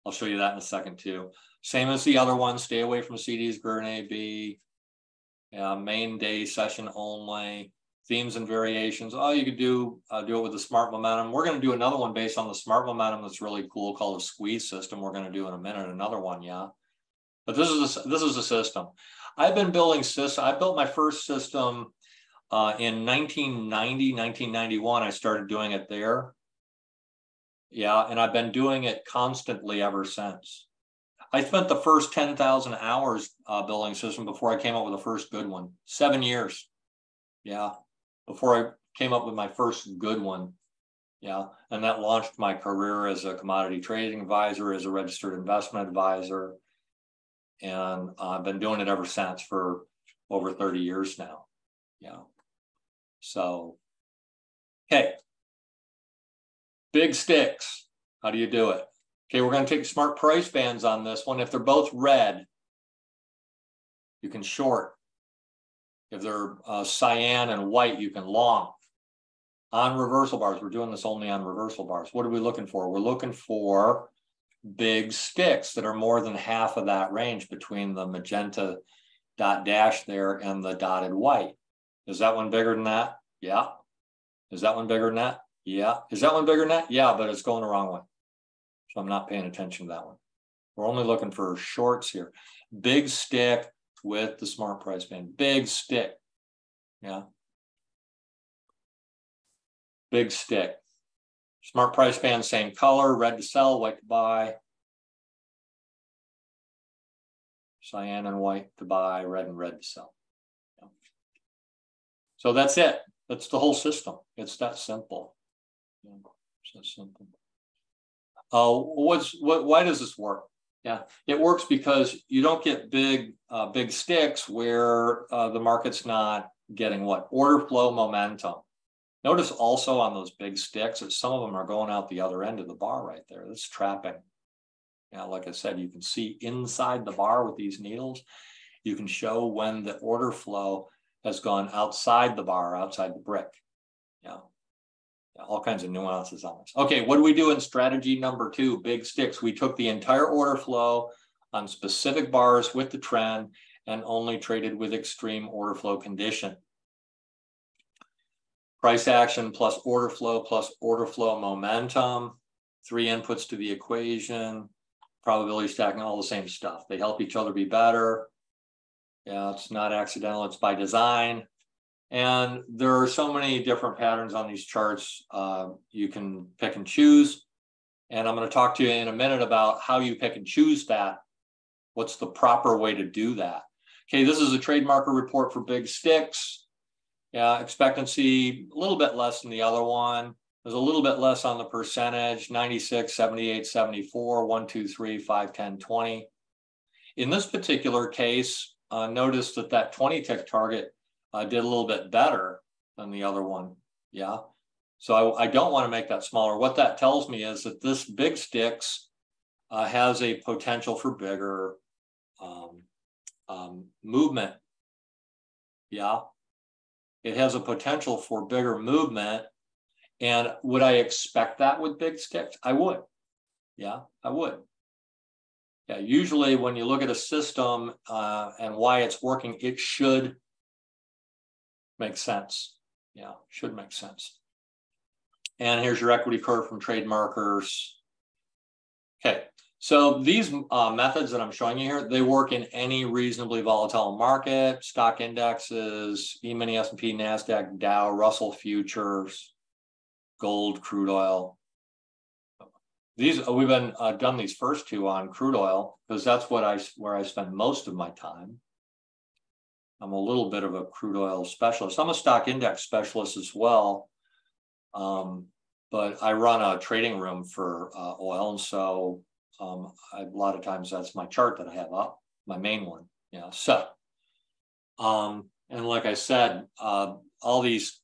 I'll show you that in a second too. Same as the other one. Stay away from CDs, GERN AB. Main day session only. Themes and variations. Oh, you could do it with the smart momentum. We're going to do another one based on the smart momentum that's really cool called a squeeze system. We're going to do in a minute another one, yeah. But this is a system. I've been building systems. I built my first system in 1990, 1991. I started doing it there. Yeah, and I've been doing it constantly ever since. I spent the first 10,000 hours building a system before I came up with the first good one. 7 years. Yeah, before I came up with my first good one. Yeah, and that launched my career as a commodity trading advisor, as a registered investment advisor. And I've been doing it ever since for over 30 years now. Yeah. So, okay. Big sticks. How do you do it? Okay, we're going to take smart price bands on this one. If they're both red, you can short. If they're cyan and white, you can long. On reversal bars, we're doing this only on reversal bars. What are we looking for? We're looking for big sticks that are more than half of that range between the magenta dot dash there and the dotted white. Is that one bigger than that? Yeah. Is that one bigger than that? Yeah. Is that one bigger than that? Yeah, but it's going the wrong way. So I'm not paying attention to that one. We're only looking for shorts here. Big stick with the smart price band. Big stick. Yeah. Big stick. Smart price band, same color, red to sell, white to buy. Cyan and white to buy, red and red to sell. Yeah. So that's it. That's the whole system. It's that simple. Yeah, it's that simple. Why does this work? Yeah, it works because you don't get big sticks where the market's not getting what? Order flow momentum. Notice also on those big sticks that some of them are going out the other end of the bar right there. That's trapping. Now, like I said, you can see inside the bar with these needles, you can show when the order flow has gone outside the bar, outside the brick. Yeah. All kinds of nuances on this. Okay, what do we do in strategy number 2, big sticks? We took the entire order flow on specific bars with the trend and only traded with extreme order flow condition. Price action plus order flow momentum, 3 inputs to the equation, probability stacking, all the same stuff. They help each other be better. Yeah, it's not accidental, it's by design. And there are so many different patterns on these charts. You can pick and choose. And I'm going to talk to you in a minute about how you pick and choose that. What's the proper way to do that? Okay, this is a trade marker report for big sticks. Yeah, expectancy, a little bit less than the other one. There's a little bit less on the percentage, 96, 78, 74, 1, 2, 3, 5, 10, 20. In this particular case, notice that 20 tick target did a little bit better than the other one. Yeah. So I don't want to make that smaller. What that tells me is that this big sticks has a potential for bigger movement. Yeah, it has a potential for bigger movement. And would I expect that with big sticks? I would. Yeah, I would. Yeah, usually when you look at a system and why it's working, it should make sense. Yeah, should make sense. And here's your equity curve from trade markers. Okay, so these methods that I'm showing you here, they work in any reasonably volatile market, stock indexes, E-mini, S&P, NASDAQ, Dow, Russell futures, gold, crude oil. These we've been done these first two on crude oil because that's where I spend most of my time. I'm a little bit of a crude oil specialist. I'm a stock index specialist as well, but I run a trading room for oil, and so a lot of times that's my chart that I have up, my main one. Yeah. So, and like I said, all these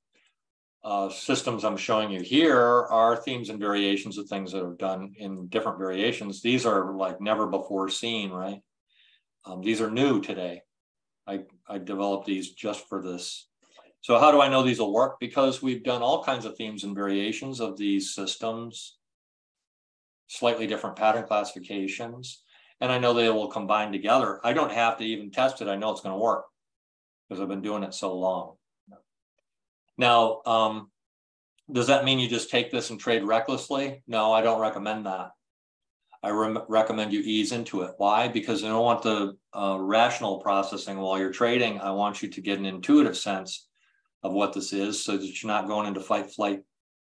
systems I'm showing you here are themes and variations of things that are done in different variations. These are like never before seen, right? These are new today. I developed these just for this. So how do I know these will work? Because we've done all kinds of themes and variations of these systems, slightly different pattern classifications, and I know they will combine together. I don't have to even test it. I know it's going to work because I've been doing it so long. Now, does that mean you just take this and trade recklessly? No, I don't recommend that. I recommend you ease into it. Why? Because I don't want the rational processing while you're trading. I want you to get an intuitive sense of what this is so that you're not going into fight, flight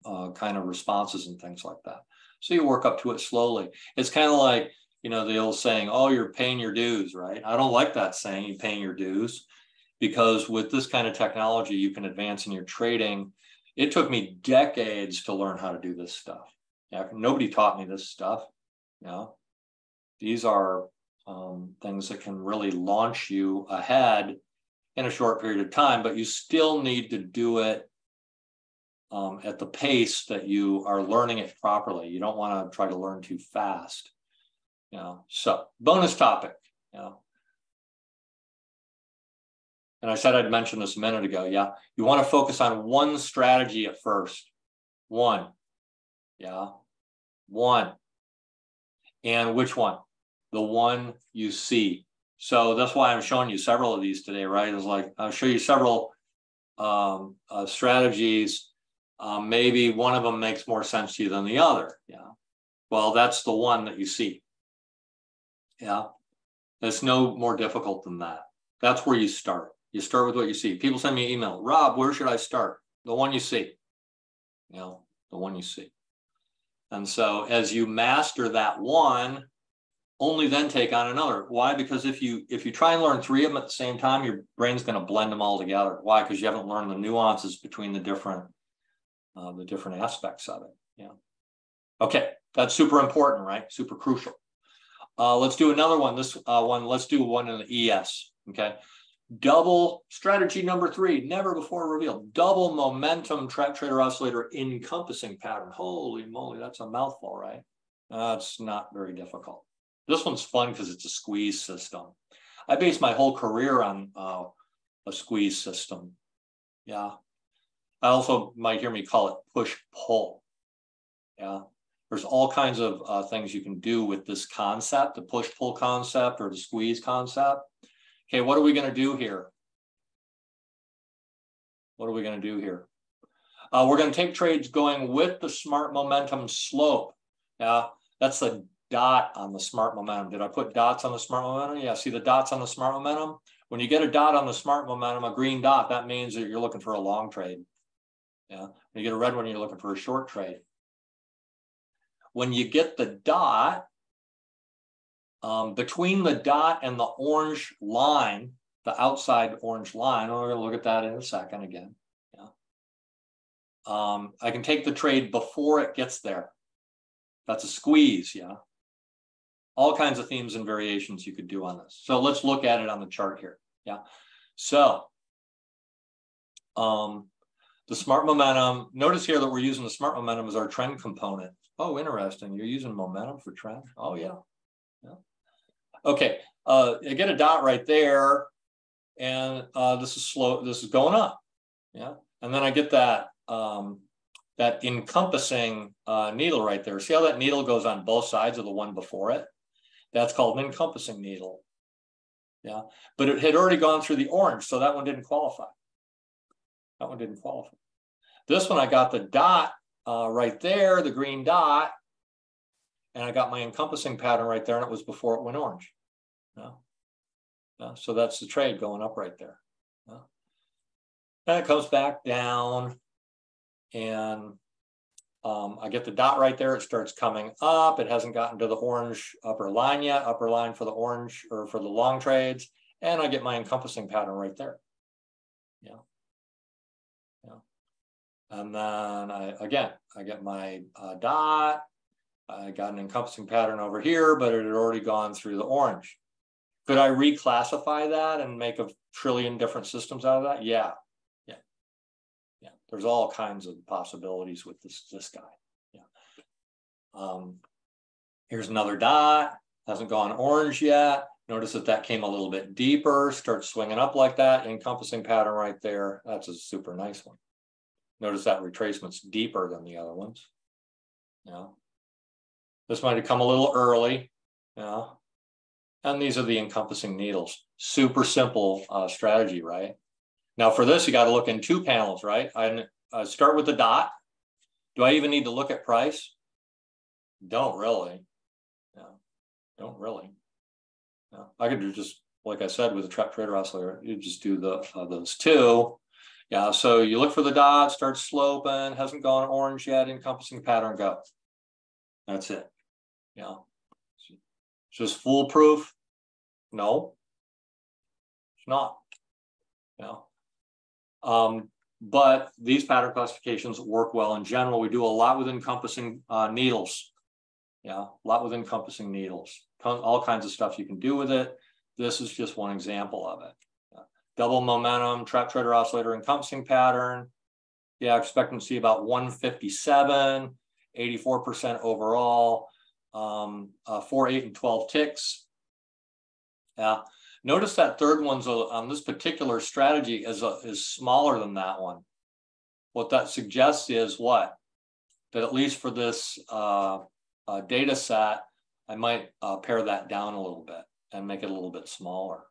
kind of responses and things like that. So you work up to it slowly. It's kind of like, you know, the old saying, oh, you're paying your dues, right? I don't like that saying, you're paying your dues, because with this kind of technology, you can advance in your trading. It took me decades to learn how to do this stuff. Yeah, nobody taught me this stuff. You know, these are things that can really launch you ahead in a short period of time, but you still need to do it at the pace that you are learning it properly. You don't want to try to learn too fast. You know, so bonus topic. You know, and I said I'd mention this a minute ago. Yeah, you want to focus on one strategy at first. One. Yeah, one. And which one? The one you see. So that's why I'm showing you several of these today, right? It's like I'll show you several strategies. Maybe one of them makes more sense to you than the other. Yeah. Well, that's the one that you see. Yeah. It's no more difficult than that. That's where you start. You start with what you see. People send me an email, Rob, where should I start? The one you see. You know, the one you see. And so as you master that one, only then take on another. Why? Because if you try and learn three of them at the same time, your brain's going to blend them all together. Why? Because you haven't learned the nuances between the different aspects of it. Yeah. Okay, that's super important, right? Super crucial. Let's do another one. This one, let's do one in the ES. Okay. Double strategy number 3, never before revealed. Double momentum trap trader oscillator encompassing pattern. Holy moly, that's a mouthful, right? That's not very difficult. This one's fun because it's a squeeze system. I based my whole career on a squeeze system. Yeah. I also might hear me call it push-pull. Yeah. There's all kinds of things you can do with this concept, the push-pull concept or the squeeze concept. Okay, what are we going to do here? What are we going to do here? We're going to take trades going with the smart momentum slope. Yeah, that's the dot on the smart momentum. Did I put dots on the smart momentum? Yeah, see the dots on the smart momentum? When you get a dot on the smart momentum, a green dot, that means that you're looking for a long trade. Yeah, when you get a red one, you're looking for a short trade. When you get the dot, between the dot and the orange line, the outside orange line, we're going to look at that in a second again. Yeah. I can take the trade before it gets there. That's a squeeze, yeah. All kinds of themes and variations you could do on this. So let's look at it on the chart here. Yeah. So the smart momentum, notice here that we're using the smart momentum as our trend component. Oh, interesting. You're using momentum for trend? Oh, yeah. Yeah. Okay, I get a dot right there, and this is slow. This is going up. Yeah, and then I get that that encompassing needle right there. See how that needle goes on both sides of the one before it? That's called an encompassing needle. Yeah, but it had already gone through the orange, so that one didn't qualify. That one didn't qualify. This one, I got the dot right there, the green dot, and I got my encompassing pattern right there, and it was before it went orange. Yeah. Yeah. So that's the trade going up right there. Yeah. And it comes back down, and I get the dot right there. It starts coming up. It hasn't gotten to the orange upper line yet, upper line for the orange or for the long trades. And I get my encompassing pattern right there. Yeah. Yeah. And then I get my dot. I got an encompassing pattern over here, but it had already gone through the orange. Could I reclassify that and make a trillion different systems out of that? Yeah. Yeah. Yeah. There's all kinds of possibilities with this guy. Yeah. Here's another dot. Hasn't gone orange yet. Notice that came a little bit deeper, starts swinging up like that. Encompassing pattern right there. That's a super nice one. Notice that retracement's deeper than the other ones. Yeah. This might have come a little early. Yeah. And these are the encompassing needles. Super simple strategy, right? Now for this, you got to look in two panels, right? I start with the dot. Do I even need to look at price? Don't really. Yeah. Don't really. Yeah. I could do just, like I said, with the trap trader oscillator, you just do those two. Yeah, so you look for the dot, starts sloping, hasn't gone orange yet, encompassing pattern, go. That's it. Yeah. Just foolproof? No, it's not. Yeah. But these pattern classifications work well in general. We do a lot with encompassing needles. Yeah, a lot with encompassing needles. All kinds of stuff you can do with it. This is just one example of it. Yeah. Double momentum, trap trader oscillator encompassing pattern. Yeah, expecting to see about 157, 84% overall, 4, 8, and 12 ticks. Yeah. Notice that third one's on this particular strategy is smaller than that one. What that suggests is what? That at least for this data set, I might pare that down a little bit and make it a little bit smaller.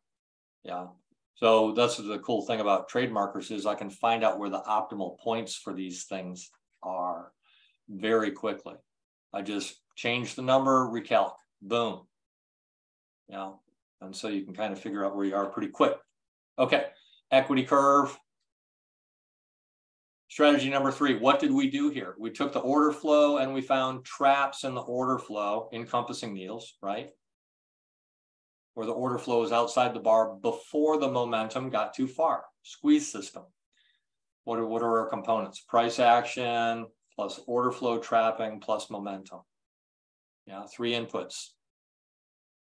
Yeah. So that's the cool thing about trade markers is I can find out where the optimal points for these things are very quickly. I just change the number, recalc, boom. Yeah. And so you can kind of figure out where you are pretty quick. Okay, equity curve. Strategy number 3, what did we do here? We took the order flow and we found traps in the order flow, encompassing needles, right? Where the order flow is outside the bar before the momentum got too far. Squeeze system. What are our components? Price action plus order flow trapping plus momentum. Yeah, 3 inputs.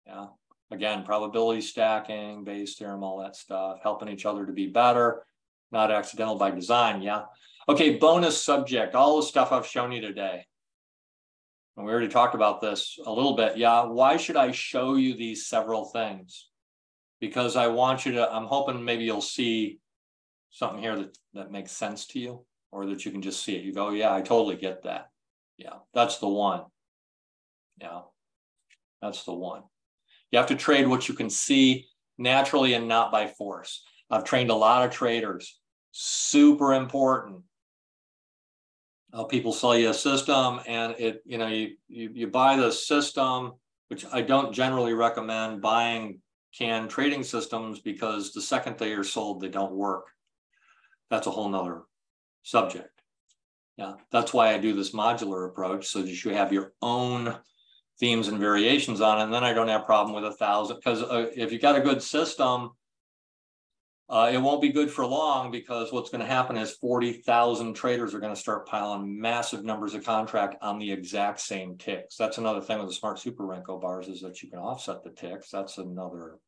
Yeah. Again, probability stacking, Bayes theorem, all that stuff, helping each other to be better, not accidental by design, yeah? Okay, bonus subject, all the stuff I've shown you today. And we already talked about this a little bit, yeah? Why should I show you these several things? Because I want you to, I'm hoping maybe you'll see something here that makes sense to you, or that you can just see it. You go, yeah, I totally get that. Yeah, that's the one. Yeah, that's the one. You have to trade what you can see naturally and not by force. I've trained a lot of traders. Super important. People sell you a system and you buy the system, which I don't generally recommend buying canned trading systems because the second they are sold, they don't work. That's a whole nother subject. Yeah, that's why I do this modular approach so that you have your own themes and variations on it, and then I don't have a problem with 1,000, because if you got a good system, it won't be good for long, because what's going to happen is 40,000 traders are going to start piling massive numbers of contract on the exact same ticks. That's another thing with the Smart Super Renko bars, is that you can offset the ticks. That's another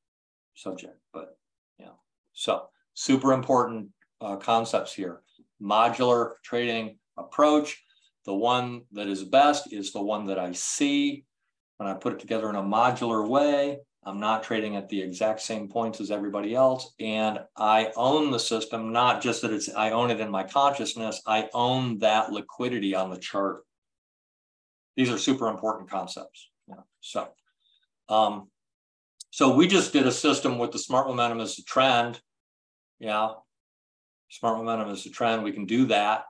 subject, but yeah. So super important concepts here. Modular trading approach. The one that is best is the one that I see. when I put it together in a modular way. I'm not trading at the exact same points as everybody else. And I own the system, not just that I own it in my consciousness, I own that liquidity on the chart. These are super important concepts. Yeah. So we just did a system with the smart momentum as the trend. Yeah. Smart momentum is the trend. We can do that.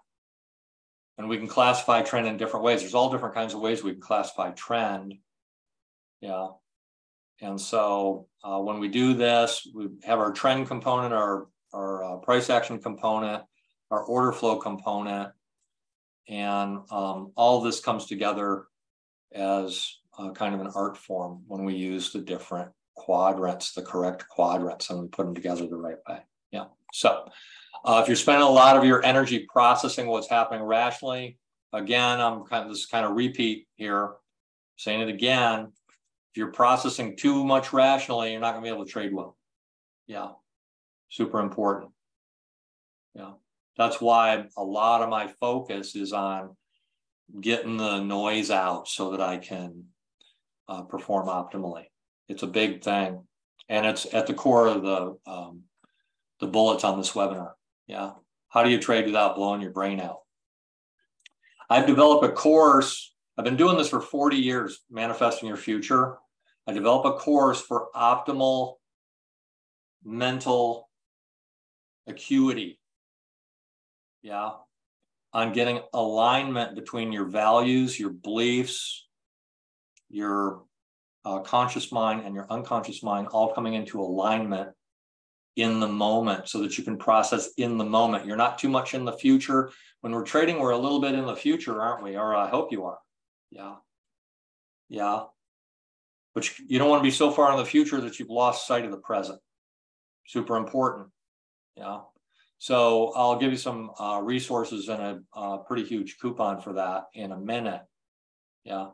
And we can classify trend in different ways. There's all different kinds of ways we can classify trend. Yeah. And so when we do this, we have our trend component, our price action component, our order flow component, and all this comes together as kind of an art form when we use the different quadrants, the correct quadrants, and we put them together the right way. Yeah. So if you're spending a lot of your energy processing what's happening rationally, again, this is kind of repeat here, saying it again. If you're processing too much rationally, you're not going to be able to trade well. Yeah, super important. Yeah, that's why a lot of my focus is on getting the noise out so that I can perform optimally. It's a big thing, and it's at the core of the bullets on this webinar. Yeah, how do you trade without blowing your brain out? I've developed a course. I've been doing this for 40 years, Manifesting Your Future. I developed a course for optimal mental acuity. Yeah, on getting alignment between your values, your beliefs, your conscious mind and your unconscious mind all coming into alignment in the moment so that you can process in the moment. You're not too much in the future. When we're trading, we're a little bit in the future, aren't we? Or I hope you are. Yeah. Yeah. But you don't want to be so far in the future that you've lost sight of the present. Super important. Yeah. So I'll give you some resources and a pretty huge coupon for that in a minute. Yeah.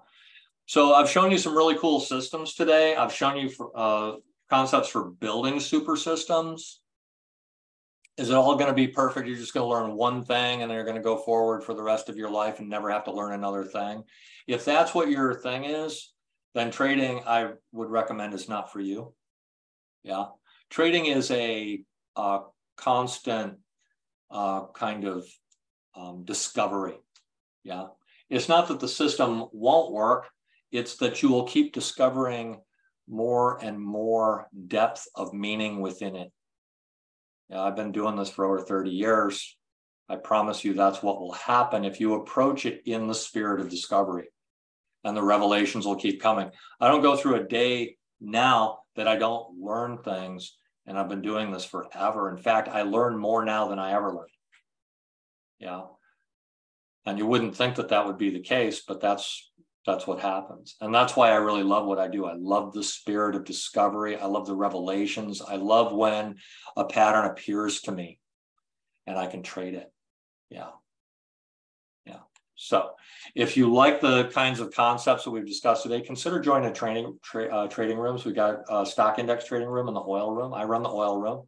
So I've shown you some really cool systems today. I've shown you concepts for building super systems. Is it all going to be perfect? You're just going to learn one thing and then you're going to go forward for the rest of your life and never have to learn another thing. If that's what your thing is, then trading, I would recommend, is not for you. Yeah. Trading is a constant kind of discovery. Yeah. It's not that the system won't work. It's that you will keep discovering more and more depth of meaning within it. Yeah, I've been doing this for over 30 years. I promise you that's what will happen if you approach it in the spirit of discovery. And the revelations will keep coming. I don't go through a day now that I don't learn things, and I've been doing this forever. In fact, I learn more now than I ever learned. Yeah. And you wouldn't think that that would be the case, but that's what happens. And that's why I really love what I do. I love the spirit of discovery. I love the revelations. I love when a pattern appears to me and I can trade it. Yeah. Yeah. So if you like the kinds of concepts that we've discussed today, consider joining trading rooms. We've got a stock index trading room and the oil room. I run the oil room.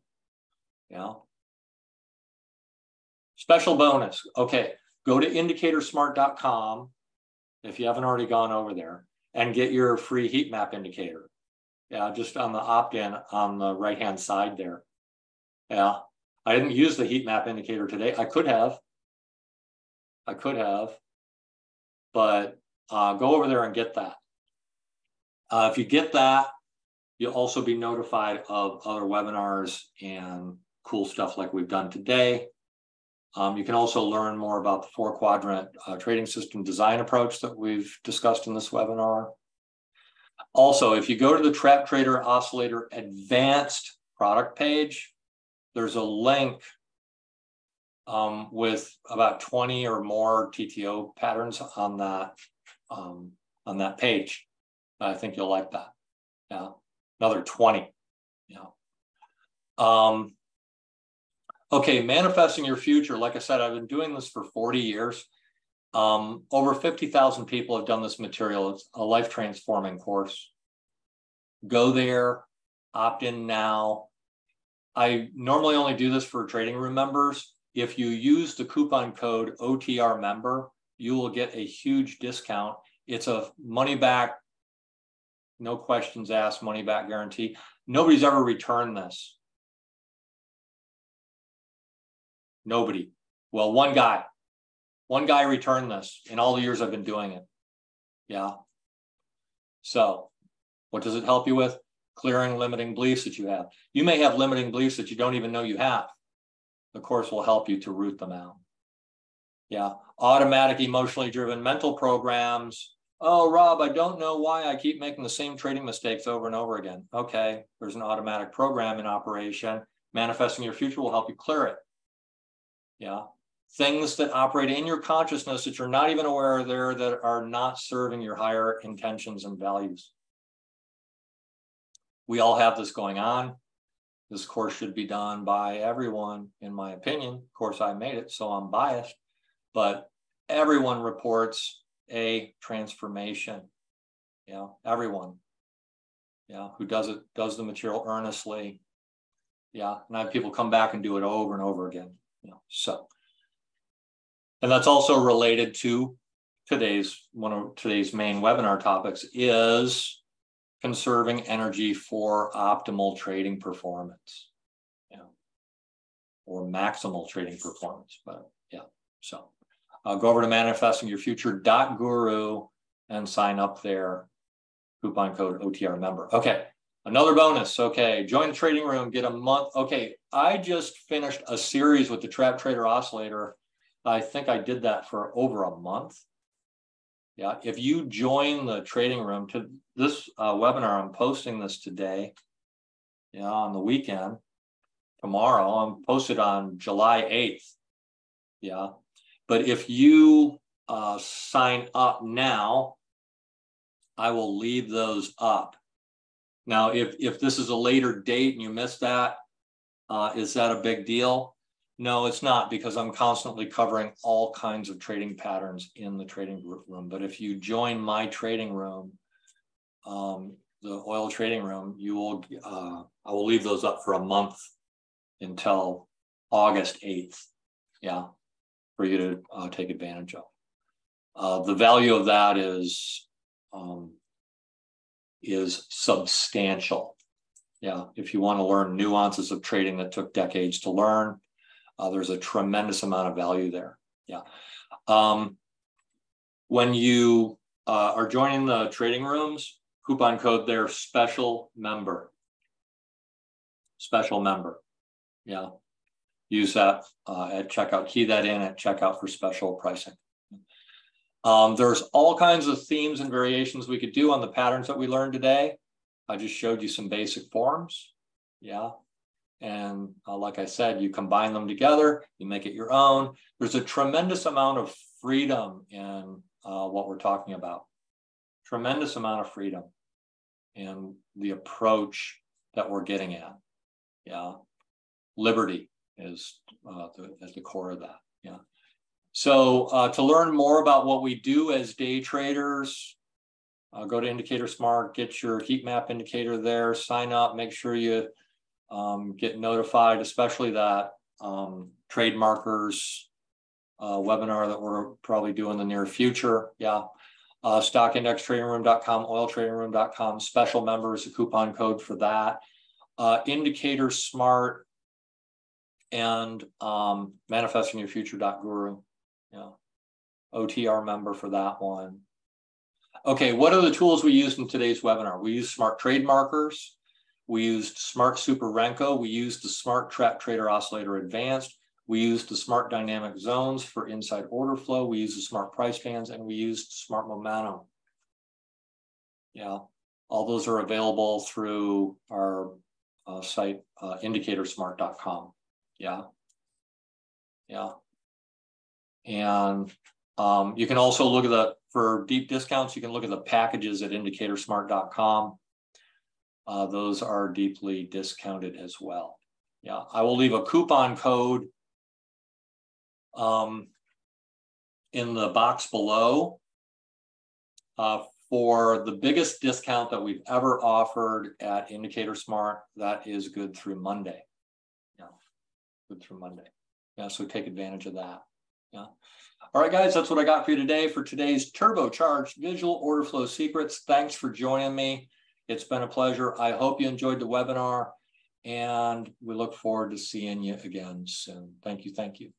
Yeah. Special bonus. Okay. Go to indicatorsmart.com if you haven't already gone over there and get your free heat map indicator. Yeah, just on the opt-in on the right-hand side there. Yeah, I didn't use the heat map indicator today. I could have, but go over there and get that. If you get that, you'll also be notified of other webinars and cool stuff like we've done today. You can also learn more about the 4-quadrant trading system design approach that we've discussed in this webinar. Also, if you go to the Trap Trader Oscillator Advanced product page, there's a link with about 20 or more TTO patterns on that page. I think you'll like that. Yeah, another 20. Yeah. Okay, manifesting your future. Like I said, I've been doing this for 40 years. Over 50,000 people have done this material. It's a life transforming course. Go there, opt in now. I normally only do this for trading room members. If you use the coupon code OTR member, you will get a huge discount. It's a money back no questions asked, money back guarantee. Nobody's ever returned this. Nobody. Well, one guy returned this in all the years I've been doing it. Yeah. So what does it help you with? Clearing limiting beliefs that you have. You may have limiting beliefs that you don't even know you have. The course will help you to root them out. Yeah. Automatic, emotionally driven mental programs. Oh, Rob, I don't know why I keep making the same trading mistakes over and over again. Okay, there's an automatic program in operation. Manifesting your future will help you clear it. Yeah. Things that operate in your consciousness that you're not even aware of there that are not serving your higher intentions and values. We all have this going on. This course should be done by everyone, in my opinion. Of course, I made it, so I'm biased. But everyone reports a transformation. Yeah, everyone. Yeah, who does the material earnestly. Yeah, and I have people come back and do it over and over again. So, and that's also related to one of today's main webinar topics is conserving energy for optimal trading performance, or maximal trading performance. But yeah, so go over to manifestingyourfuture.guru and sign up there. Coupon code OTR member. Okay. Another bonus. Okay. Join the trading room, get a month. Okay. I just finished a series with the Trap Trader Oscillator. I think I did that for over a month. Yeah. If you join the trading room to this webinar, I'm posting this today. Yeah. On the weekend, tomorrow, I'm posted on July 8th. Yeah. But if you sign up now, I will leave those up. Now, if this is a later date and you missed that, is that a big deal? No, it's not, because I'm constantly covering all kinds of trading patterns in the trading room. But if you join my trading room, the oil trading room, you will, I will leave those up for a month until August 8th. Yeah, for you to take advantage of. The value of that is substantial. Yeah, if you want to learn nuances of trading that took decades to learn, there's a tremendous amount of value there. Yeah. When you are joining the trading rooms, coupon code there, special member. Special member. Yeah. Use that at checkout. Key that in at checkout for special pricing. There's all kinds of themes and variations we could do on the patterns that we learned today. I just showed you some basic forms. Yeah. And like I said, you combine them together, you make it your own. There's a tremendous amount of freedom in what we're talking about. Tremendous amount of freedom in the approach that we're getting at. Yeah. Liberty is at the core of that. Yeah. So to learn more about what we do as day traders, go to Indicator Smart, get your heat map indicator there, sign up, make sure you get notified, especially that trade markers webinar that we're probably doing in the near future. Yeah. StockIndexTradingRoom.com, OilTradingRoom.com, special members, a coupon code for that. Indicator Smart and ManifestingYourFuture.guru. Yeah. OTR member for that one. Okay, what are the tools we used in today's webinar? We used Smart Trade Markers. We used Smart Super Renko. We used the Smart Trap Trader Oscillator Advanced. We used the Smart Dynamic Zones for inside order flow. We used the Smart Price Bands, and we used Smart Momentum. Yeah, all those are available through our site, indicatorsmart.com. Yeah. Yeah. And you can also look at for deep discounts, you can look at the packages at indicatorsmart.com. Those are deeply discounted as well. Yeah, I will leave a coupon code in the box below for the biggest discount that we've ever offered at Indicator Smart. That is good through Monday. Yeah, good through Monday. Yeah, so take advantage of that. Yeah. All right, guys, that's what I got for you today for today's turbocharged visual order flow secrets. Thanks for joining me. It's been a pleasure. I hope you enjoyed the webinar, and we look forward to seeing you again soon. Thank you. Thank you.